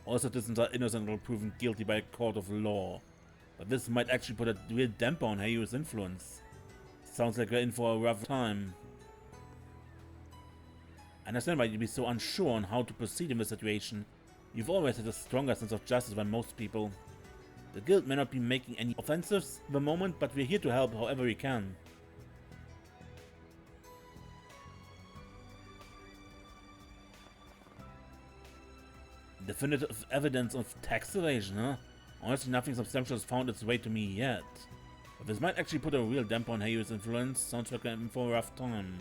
[SPEAKER 1] All citizens are innocent or proven guilty by a court of law. But this might actually put a real damper on Hayu's influence. Sounds like we're in for a rough time. I understand why you'd be so unsure on how to proceed in this situation. You've always had a stronger sense of justice than most people. The guild may not be making any offensives at the moment, but we're here to help however we can. Definitive evidence of tax evasion, huh? Honestly, nothing substantial has found its way to me yet. But this might actually put a real damper on Hayu's influence. Sounds like we're in for a rough time.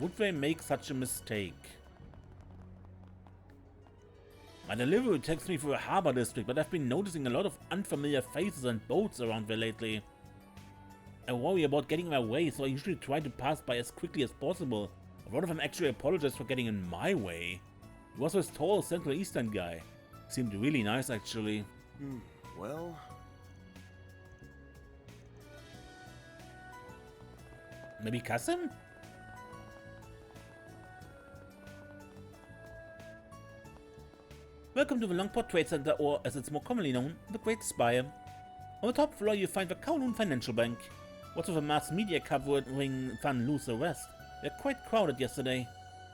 [SPEAKER 1] Would they make such a mistake? My delivery takes me through a harbor district, but I've been noticing a lot of unfamiliar faces and boats around there lately. I worry about getting in my way, so I usually try to pass by as quickly as possible. A lot of them actually apologized for getting in my way. He was this tall Central Eastern guy. Seemed really nice, actually.
[SPEAKER 7] Well...
[SPEAKER 1] Maybe Kasim? Welcome to the Langport Trade Center, or as it's more commonly known, the Great Spire. On the top floor you find the Kowloon Financial Bank. What's with the mass media covering Van Loo's arrest? They're quite crowded yesterday.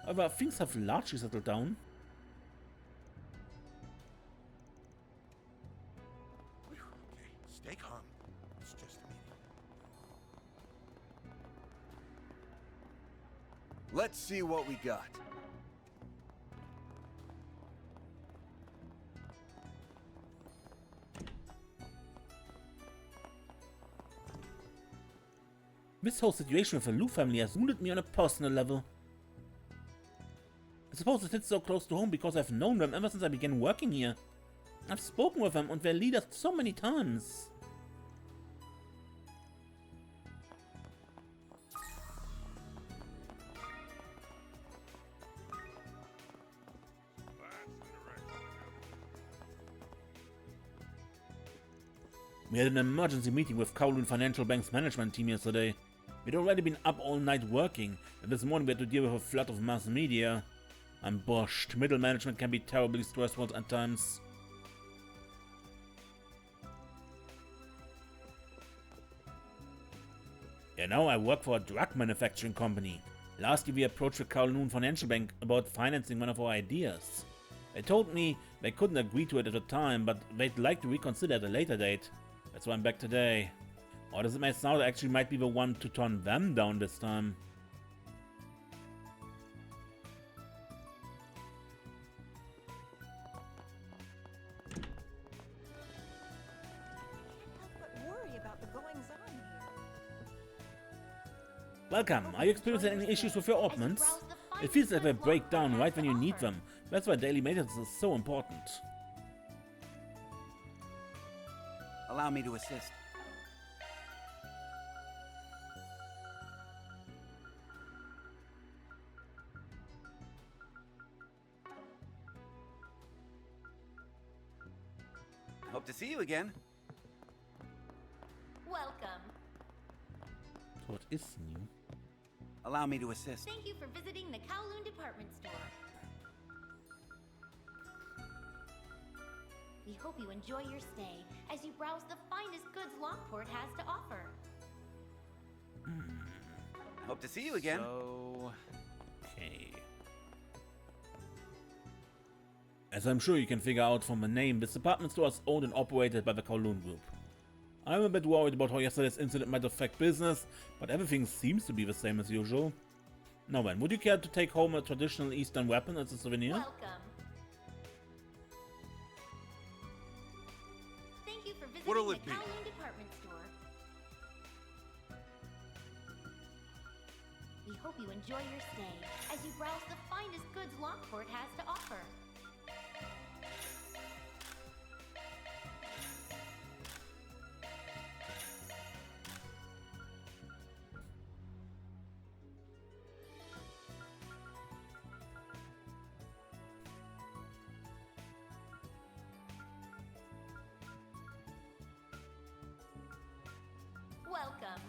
[SPEAKER 1] However, things have largely settled down.
[SPEAKER 4] Okay, stay calm. It's just a meeting.
[SPEAKER 7] Let's see what we got.
[SPEAKER 1] This whole situation with the Lu family has wounded me on a personal level. I suppose it hits so close to home because I've known them ever since I began working here. I've spoken with them and their leaders so many times. We had an emergency meeting with Kowloon Financial Bank's management team yesterday. We'd already been up all night working, and this morning we had to deal with a flood of mass media. I'm boshed. Middle management can be terribly stressful at times. You know, I work for a drug manufacturing company. Last year we approached the Kowloon Financial Bank about financing one of our ideas. They told me they couldn't agree to it at the time, but they'd like to reconsider at a later date. That's why I'm back today. Or does it make sense I actually might be the one to turn them down this time? Welcome. Are you experiencing any issues with your ointments? It feels like they break down right when you need them. That's why daily maintenance is so important.
[SPEAKER 2] Allow me to assist. Hope to see you again.
[SPEAKER 3] Welcome.
[SPEAKER 1] So what is new?
[SPEAKER 2] Allow me to assist.
[SPEAKER 3] Thank you for visiting the Kowloon department store. We hope you enjoy your stay as you browse the finest goods Langport has to offer.
[SPEAKER 2] Hope to see you again.
[SPEAKER 1] Okay. As I'm sure you can figure out from the name, this department store is owned and operated by the Kowloon Group. I'm a bit worried about how yesterday's incident might affect business, but everything seems to be the same as usual. Now then, would you care to take home a traditional Eastern weapon as a souvenir?
[SPEAKER 3] Welcome. Thank you for visiting
[SPEAKER 4] What'll
[SPEAKER 3] the
[SPEAKER 4] it be?
[SPEAKER 3] Kowloon department store. We hope you enjoy your stay as you browse the finest goods Langport has to offer. Welcome.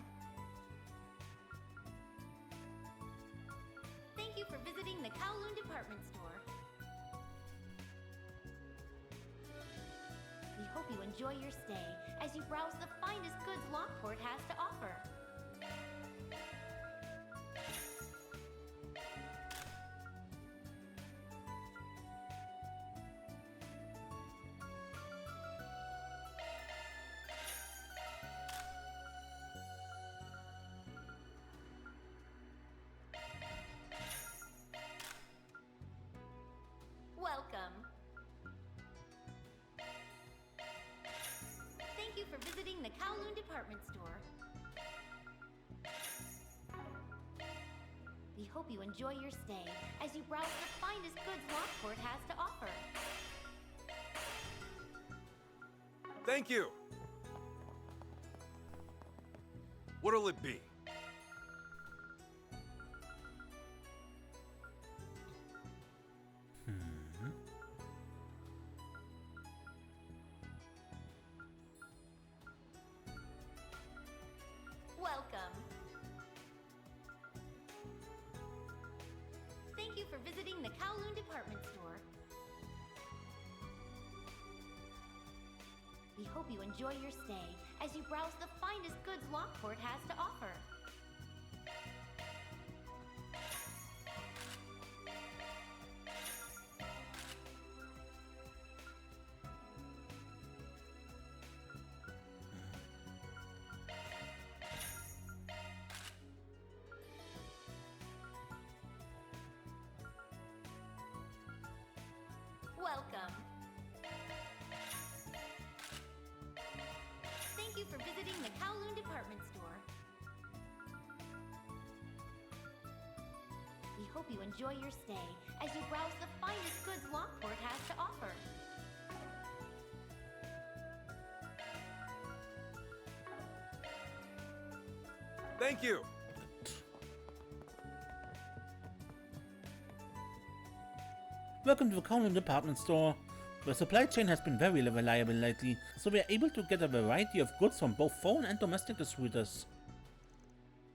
[SPEAKER 3] Thank you for visiting the Kowloon department store. We hope you enjoy your stay as you browse the finest goods Langport has to offer. Welcome. Thank you for visiting the Kowloon department store. We hope you enjoy your stay as you browse the finest goods Langport has to offer.
[SPEAKER 4] Thank you. What'll it be?
[SPEAKER 3] Welcome. Thank you for visiting the Kowloon department store. We hope you enjoy your stay as you browse the finest goods Langport has to offer. Welcome. Thank you for visiting the Kowloon department store. We hope you enjoy your stay as you browse the finest goods Langport has to offer.
[SPEAKER 4] Thank you.
[SPEAKER 1] Welcome to the Kowloon department store. The supply chain has been very reliable lately, so we are able to get a variety of goods from both foreign and domestic distributors.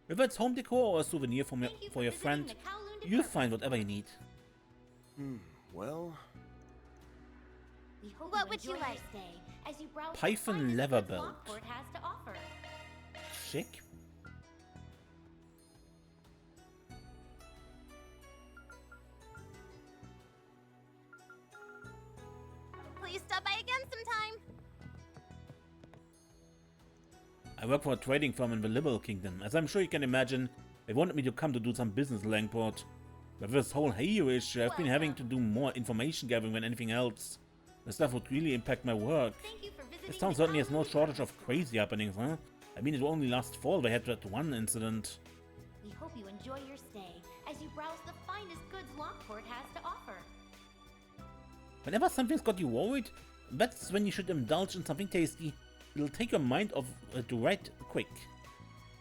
[SPEAKER 1] Whether it's home decor or a souvenir for your friend,
[SPEAKER 3] visiting the Kowloon
[SPEAKER 1] you'll
[SPEAKER 3] department
[SPEAKER 1] find whatever you need.
[SPEAKER 7] Well,
[SPEAKER 3] We hope what would you like? Stay as you browse the
[SPEAKER 1] Python
[SPEAKER 3] finest
[SPEAKER 1] leather
[SPEAKER 3] goods
[SPEAKER 1] belt.
[SPEAKER 3] Langport has to offer.
[SPEAKER 1] Chic.
[SPEAKER 3] Please stop by again sometime.
[SPEAKER 1] I work for a trading firm in the Liberal Kingdom. As I'm sure you can imagine, they wanted me to come to do some business in Langport. With this whole Heyo issue, I've been having to do more information gathering than anything else. The stuff would really impact my work.
[SPEAKER 3] Thank you for visiting
[SPEAKER 1] This town
[SPEAKER 3] the
[SPEAKER 1] certainly has no
[SPEAKER 3] Kowloon
[SPEAKER 1] shortage of
[SPEAKER 3] department
[SPEAKER 1] crazy happenings, huh? I mean, it only last fall they had that one incident.
[SPEAKER 3] store. We hope you enjoy your stay as you browse the finest goods Langport has to offer.
[SPEAKER 1] Whenever something's got you worried, that's when you should indulge in something tasty. It'll take your mind off it right quick.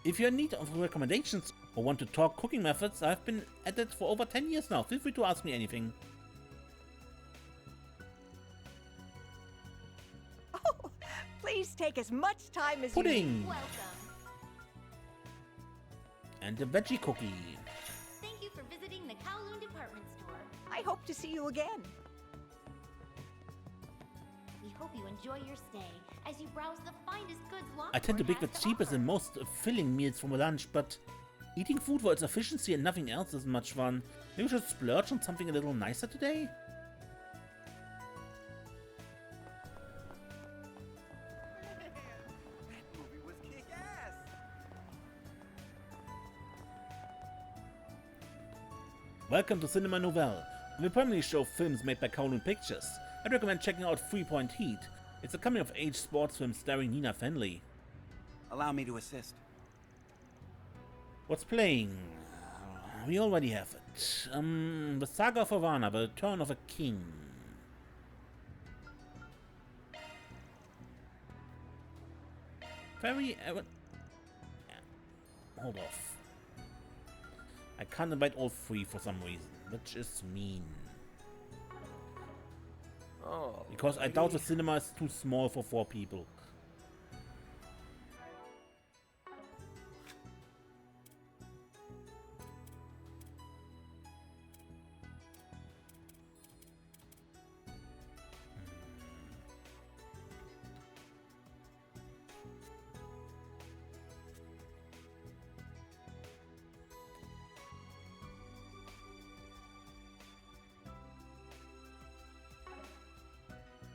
[SPEAKER 1] If you're in need of recommendations or want to talk cooking methods, I've been at it for over 10 years now. Feel free to ask me anything.
[SPEAKER 11] Oh, please take as much time as
[SPEAKER 1] Pudding!
[SPEAKER 3] Welcome.
[SPEAKER 1] And a veggie cookie.
[SPEAKER 3] Thank you for visiting the Kowloon department store.
[SPEAKER 11] I hope to see you again.
[SPEAKER 3] We hope you enjoy your stay as you browse the finest goods Langport
[SPEAKER 1] I tend to pick the
[SPEAKER 3] has
[SPEAKER 1] cheapest
[SPEAKER 3] offer.
[SPEAKER 1] and most filling meals for my lunch, but eating food for its efficiency and nothing else isn't much fun. Maybe we should splurge on something a little nicer today?
[SPEAKER 7] that movie was kick-ass.
[SPEAKER 1] Welcome to Cinema Nouvelle. We primarily show films made by Kowloon Pictures. I'd recommend checking out 3 Point Heat. It's a coming-of-age sports film starring Nina Fenley.
[SPEAKER 2] Allow me to assist.
[SPEAKER 1] What's playing? We already have it. The Saga of Havana, The Return of a King. Hold off. I can't invite all 3 for some reason, which is mean.
[SPEAKER 7] Oh.
[SPEAKER 1] Because I doubt the cinema is too small for 4 people.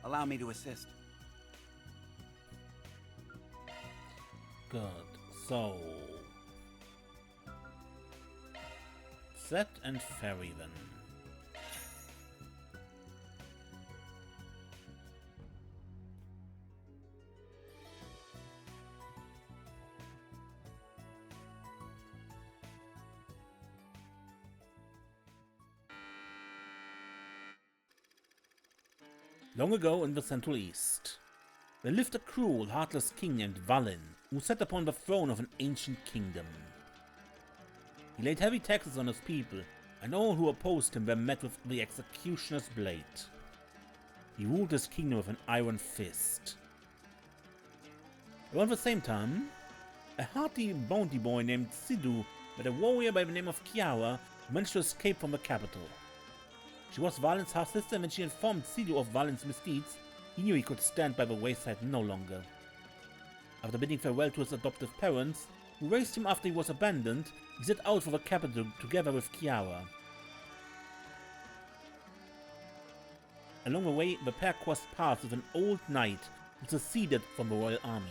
[SPEAKER 2] Allow me to assist.
[SPEAKER 1] Good. So... Set and ferry then. Long ago in the Central East, there lived a cruel, heartless king named Valin, who sat upon the throne of an ancient kingdom. He laid heavy taxes on his people, and all who opposed him were met with the executioner's blade. He ruled his kingdom with an iron fist. Around the same time, a hearty bounty boy named Sidhu met a warrior by the name of Kiara who managed to escape from the capital. She was Valin's half-sister, and when she informed Sidhu of Valin's misdeeds, he knew he could stand by the wayside no longer. After bidding farewell to his adoptive parents, who raised him after he was abandoned, he set out for the capital together with Kiara. Along the way, the pair crossed paths with an old knight who seceded from the royal army.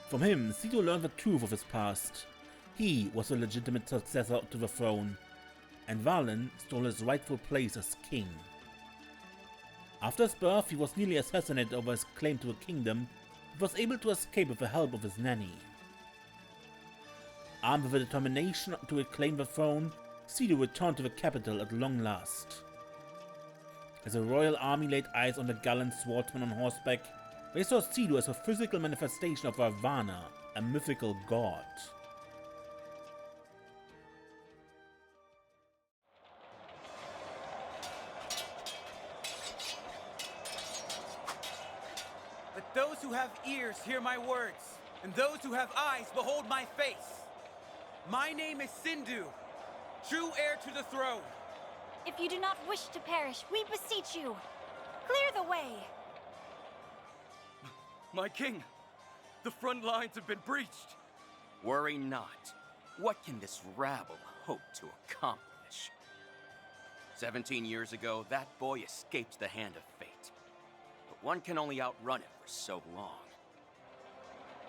[SPEAKER 1] From him, Sidhu learned the truth of his past. He was the legitimate successor to the throne, and Valin stole his rightful place as king. After his birth, he was nearly assassinated over his claim to the kingdom, but was able to escape with the help of his nanny. Armed with the determination to reclaim the throne, Sidhu returned to the capital at long last. As the royal army laid eyes on the gallant swordsman on horseback, they saw Sidhu as a physical manifestation of Ravana, a mythical god.
[SPEAKER 2] The those who have ears hear my words, and those who have eyes behold my face. My name is Sindhu, true heir to the throne.
[SPEAKER 3] If you do not wish to perish, we beseech you, clear the way.
[SPEAKER 2] My king, the front lines have been breached.
[SPEAKER 12] Worry not. What can this rabble hope to accomplish? 17 years ago, that boy escaped the hand of fate. But one can only outrun it for so long.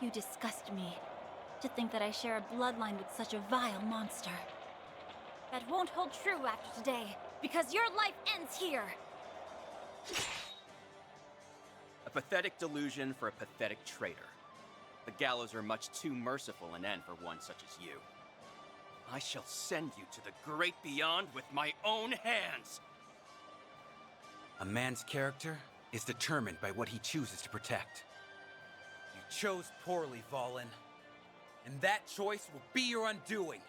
[SPEAKER 8] You disgust me. To think that I share a bloodline with such a vile monster.
[SPEAKER 3] That won't hold true after today, because your life ends here.
[SPEAKER 12] A pathetic delusion for a pathetic traitor. The gallows are much too merciful an end for one such as you. I shall send you to the great beyond with my own hands!
[SPEAKER 2] A man's character is determined by what he chooses to protect. You chose poorly, Valen. And that choice will be your undoing.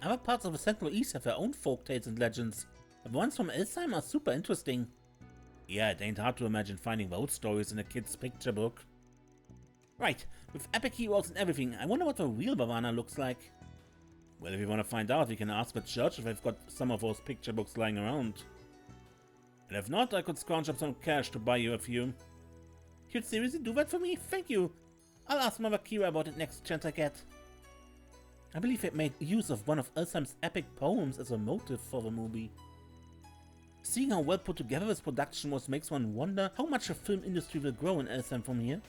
[SPEAKER 1] Other parts of the Central East have their own folktales and legends. The ones from Elsheim are super interesting. Yeah, it ain't hard to imagine finding those stories in a kid's picture book. Right, with epic heroes and everything, I wonder what the real Bavana looks like. Well, if you want to find out, we can ask the church if they've got some of those picture books lying around. And if not, I could scrounge up some cash to buy you a few. You'd seriously do that for me? Thank you! I'll ask Mother Kira about it next chance I get. I believe it made use of one of Elsheim's epic poems as a motive for the movie. Seeing how well put together this production was makes one wonder how much the film industry will grow in Elsheim from here.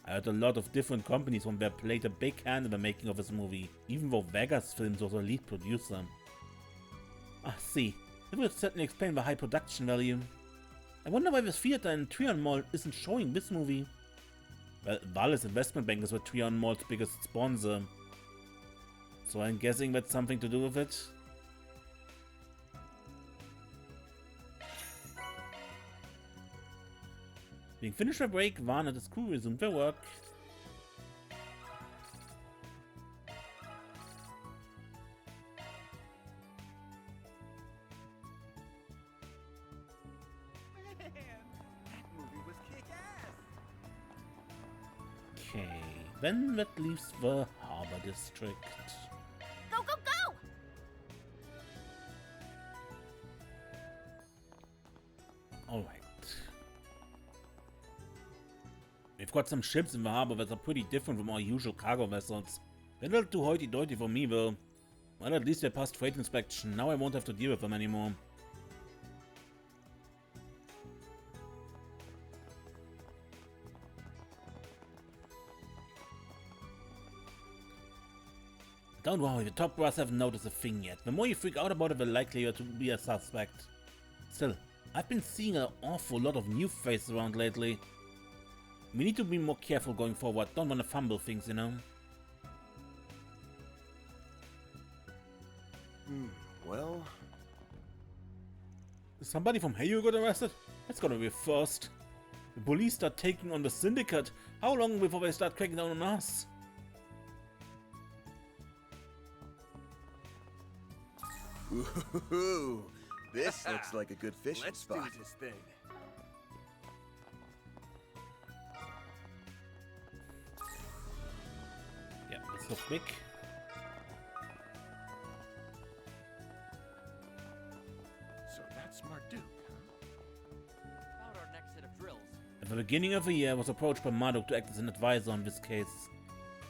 [SPEAKER 1] I heard a lot of different companies from there played a big hand in the making of this movie, even though Vegas Films was the lead producer. Ah, see, that would certainly explain the high production value. I wonder why this theater in Trion Mall isn't showing this movie. Well, Vale's Investment Bank is the Trion Mall's biggest sponsor, so I'm guessing that's something to do with it. Being finished their break, Van and his crew resumed their work. Okay, then that leaves the Harbor District.
[SPEAKER 3] Go, go, go!
[SPEAKER 1] Alright. We've got some ships in the harbor that are pretty different from our usual cargo vessels. They're a little too hoity-toity for me though. Well, at least they passed freight inspection. Now I won't have to deal with them anymore. Don't worry, the top brass haven't noticed a thing yet. The more you freak out about it, the likelier you're to be a suspect. Still, I've been seeing an awful lot of new faces around lately. We need to be more careful going forward. Don't want to fumble things, you know?
[SPEAKER 7] Well...
[SPEAKER 1] Somebody from Heyu got arrested? That's gonna be a first. The police start taking on the syndicate. How long before they start cracking down on us?
[SPEAKER 7] Ooh, this looks like a good fishing
[SPEAKER 2] Let's
[SPEAKER 7] spot.
[SPEAKER 2] do this thing.
[SPEAKER 1] Yeah, let's go quick.
[SPEAKER 6] So that's Marduk,
[SPEAKER 5] About our next set of drills.
[SPEAKER 1] At the beginning of the year, I was approached by Marduk to act as an advisor on this case.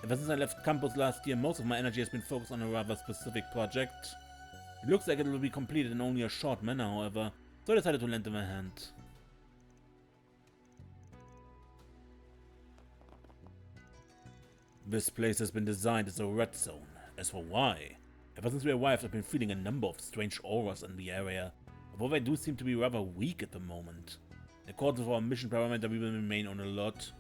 [SPEAKER 1] Ever since I left campus last year, most of my energy has been focused on a rather specific project. It looks like it will be completed in only a short manner, however, so I decided to lend him a hand. This place has been designed as a red zone. As for why, ever since we arrived I've been feeling a number of strange auras in the area, although they do seem to be rather weak at the moment. In accordance with our mission parameter, we will remain on alert.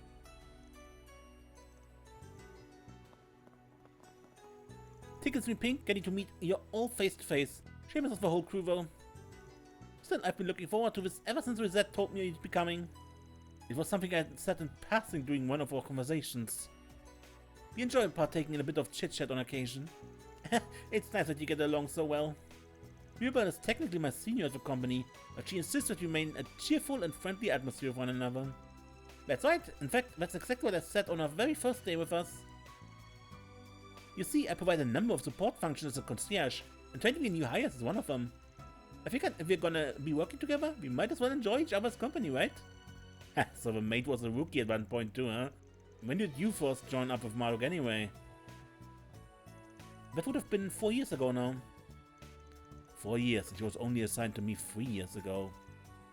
[SPEAKER 1] Tickets me pink, getting to meet you all face to face. Shameless of the whole crew though. Still, I've been looking forward to this ever since Rosette told me you'd be coming. It was something I had said in passing during one of our conversations. We enjoy partaking in a bit of chit-chat on occasion. It's nice that you get along so well. Mirabelle is technically my senior at the company, but she insists that we maintain a cheerful and friendly atmosphere with one another. That's right. In fact, that's exactly what I said on our very first day with us. You see, I provide a number of support functions as a concierge, and trying to be new hires is one of them. I figured if we're gonna be working together, we might as well enjoy each other's company, right? So the mate was a rookie at one point too, huh? When did you first join up with Maruk anyway? That would have been 4 years ago now. 4 years, and she was only assigned to me 3 years ago.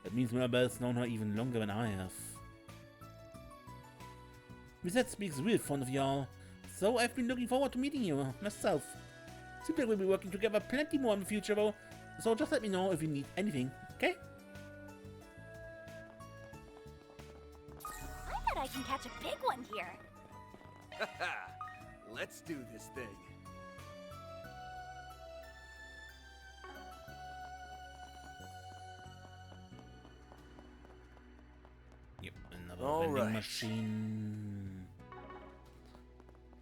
[SPEAKER 1] That means Mirabelle's known her even longer than I have. Rosette speaks real fond of y'all, so I've been looking forward to meeting you, myself. Seems like we'll be working together plenty more in the future though, so just let me know if you need anything, okay?
[SPEAKER 8] I bet I can catch a big one here.
[SPEAKER 7] Let's do this thing.
[SPEAKER 1] Yep, another vending machine.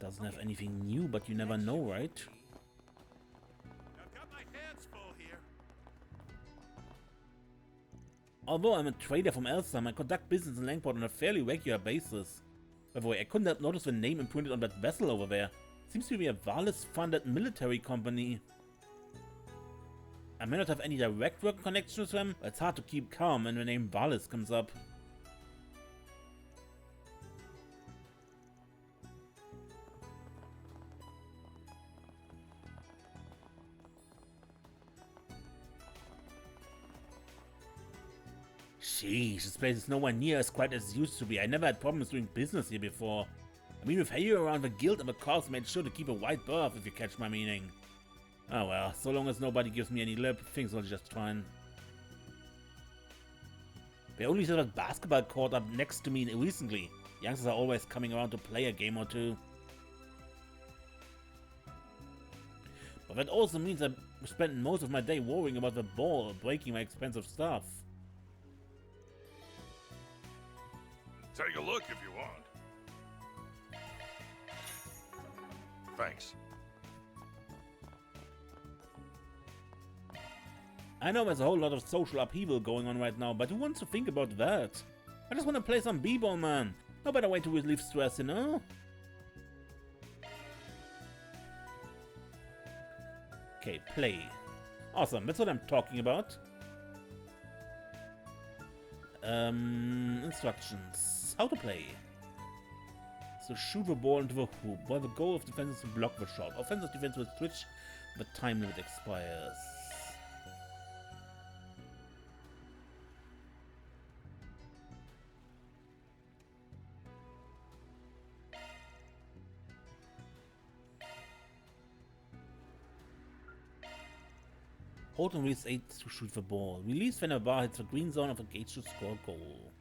[SPEAKER 1] Doesn't have anything new, but you never know, right?
[SPEAKER 4] I've got my hands full here.
[SPEAKER 1] Although I'm a trader from Elsam, I conduct business in Langport on a fairly regular basis. By the way, I couldn't help notice the name imprinted on that vessel over there. Seems to be a Valis-funded military company. I may not have any direct work connections with them, but it's hard to keep calm when the name Valis comes up. Sheesh, this place is nowhere near as quiet as it used to be. I never had problems doing business here before. I mean, with Hayu around, the guild and the cause made sure to keep a wide berth, if you catch my meaning. Oh well, so long as nobody gives me any lip, things will just fine. They only set a basketball court up next to me recently. Youngsters are always coming around to play a game or two. But that also means I spend most of my day worrying about the ball or breaking my expensive stuff.
[SPEAKER 4] Take a look if you want. Thanks.
[SPEAKER 1] I know there's a whole lot of social upheaval going on right now, but who wants to think about that? I just want to play some b-ball, man. No better way to relieve stress, you know? Okay, play. Awesome, that's what I'm talking about. Instructions. How to play. So shoot the ball into the hoop, while the goal of defense is to block the shot. Offensive defense will switch, the time limit expires. Hold and release 8 to shoot the ball. Release when a bar hits the green zone of a gauge to score a goal.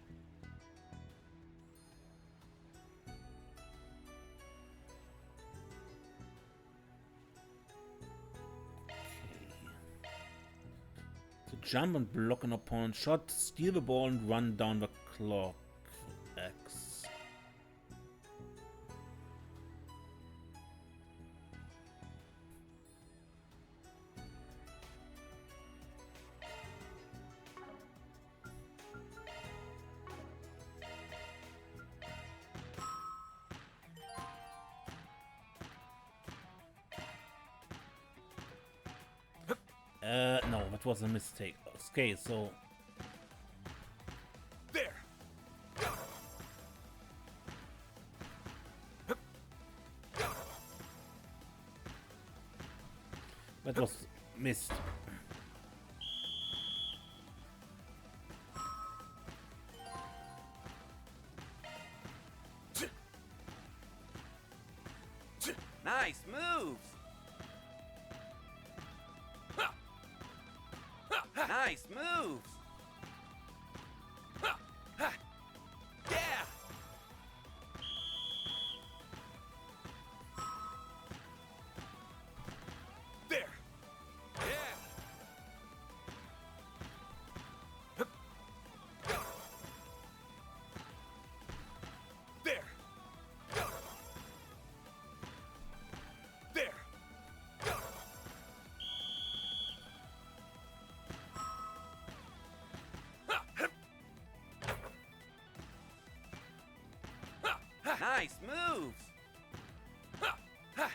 [SPEAKER 1] Jump and block an opponent's shot, steal the ball and run down the clock. X. No, that was a mistake. Okay, so...
[SPEAKER 4] There!
[SPEAKER 1] That was missed.
[SPEAKER 12] Nice moves! Nice moves!
[SPEAKER 4] Yeah! There! Yeah!
[SPEAKER 12] Nice moves! Ha! Ha!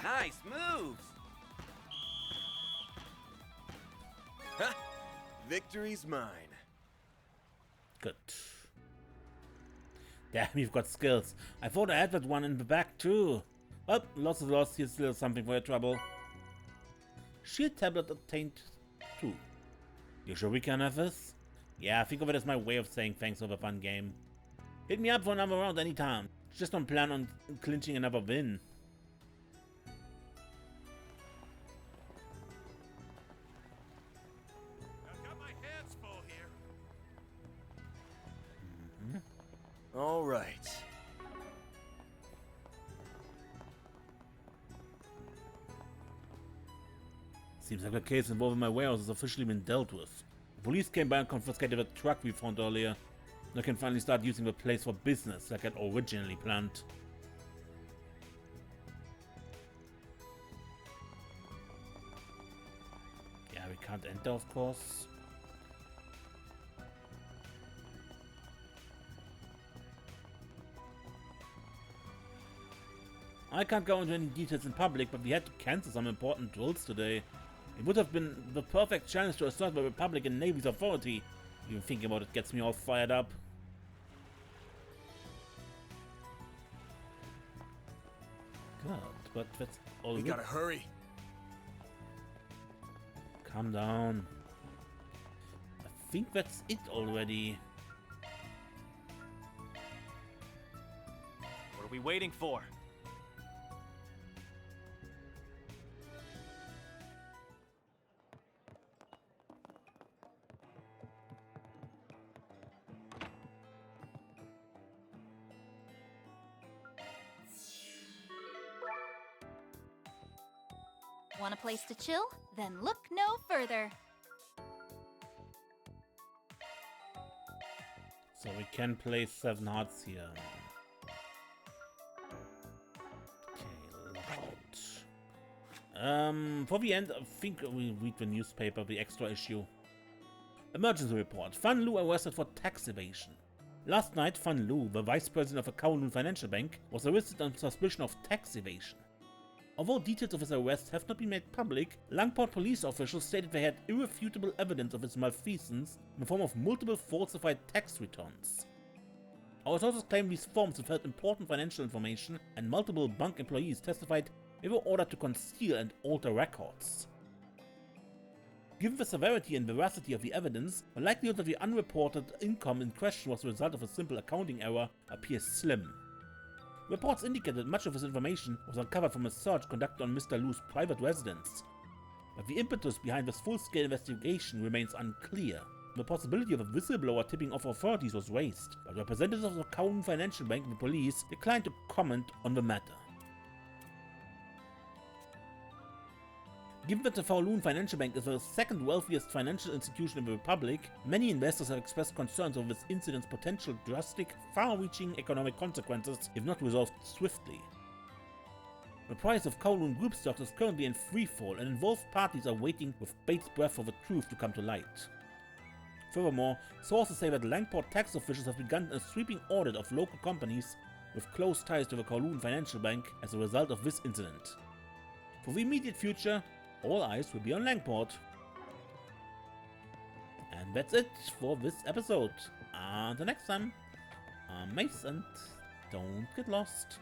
[SPEAKER 12] Nice moves!
[SPEAKER 7] Huh? Victory's mine.
[SPEAKER 1] Good. Damn, you've got skills. I thought I had that one in the back too. Well, loss is lost. Here's still something for your trouble. Shield tablet obtained too. You sure we can have this? Yeah, think of it as my way of saying thanks for the fun game. Hit me up for another round anytime. Just don't plan on clinching another win.
[SPEAKER 4] I've got my hands full here.
[SPEAKER 7] All right.
[SPEAKER 1] Seems like the case involving my warehouse has officially been dealt with. The police came by and confiscated the truck we found earlier. I can finally start using the place for business like I'd originally planned. Yeah, we can't enter, of course. I can't go into any details in public, but we had to cancel some important drills today. It would have been the perfect chance to assert the Republican Navy's authority. Even thinking about it gets me all fired up. God, but that's all
[SPEAKER 7] We gotta hurry.
[SPEAKER 1] Calm down. I think that's it already.
[SPEAKER 9] What are we waiting for?
[SPEAKER 8] Want a place to chill? Then look no further.
[SPEAKER 1] So we can play 7 hearts here. Okay, logout. For the end, I think we read the newspaper, the extra issue. Emergency report. Fan Lu arrested for tax evasion. Last night, Fan Lu, the vice president of a Kowloon financial bank, was arrested on suspicion of tax evasion. Although details of his arrest have not been made public, Langport police officials stated they had irrefutable evidence of his malfeasance in the form of multiple falsified tax returns. Our sources claim these forms have held important financial information, and multiple bank employees testified they were ordered to conceal and alter records. Given the severity and veracity of the evidence, the likelihood that the unreported income in question was the result of a simple accounting error appears slim. Reports indicate that much of this information was uncovered from a search conducted on Mr. Lu's private residence. But the impetus behind this full-scale investigation remains unclear. The possibility of a whistleblower tipping off authorities was raised, but representatives of the Kowloon Financial Bank and the police declined to comment on the matter. Given that the Kowloon Financial Bank is the second wealthiest financial institution in the Republic, many investors have expressed concerns over this incident's potential drastic, far-reaching economic consequences if not resolved swiftly. The price of Kowloon Group stocks is currently in freefall, and involved parties are waiting with bated breath for the truth to come to light. Furthermore, sources say that Langport tax officials have begun a sweeping audit of local companies with close ties to the Kowloon Financial Bank as a result of this incident. For the immediate future, all eyes will be on Langport. And that's it for this episode. Until next time, I'm Mace and don't get lost.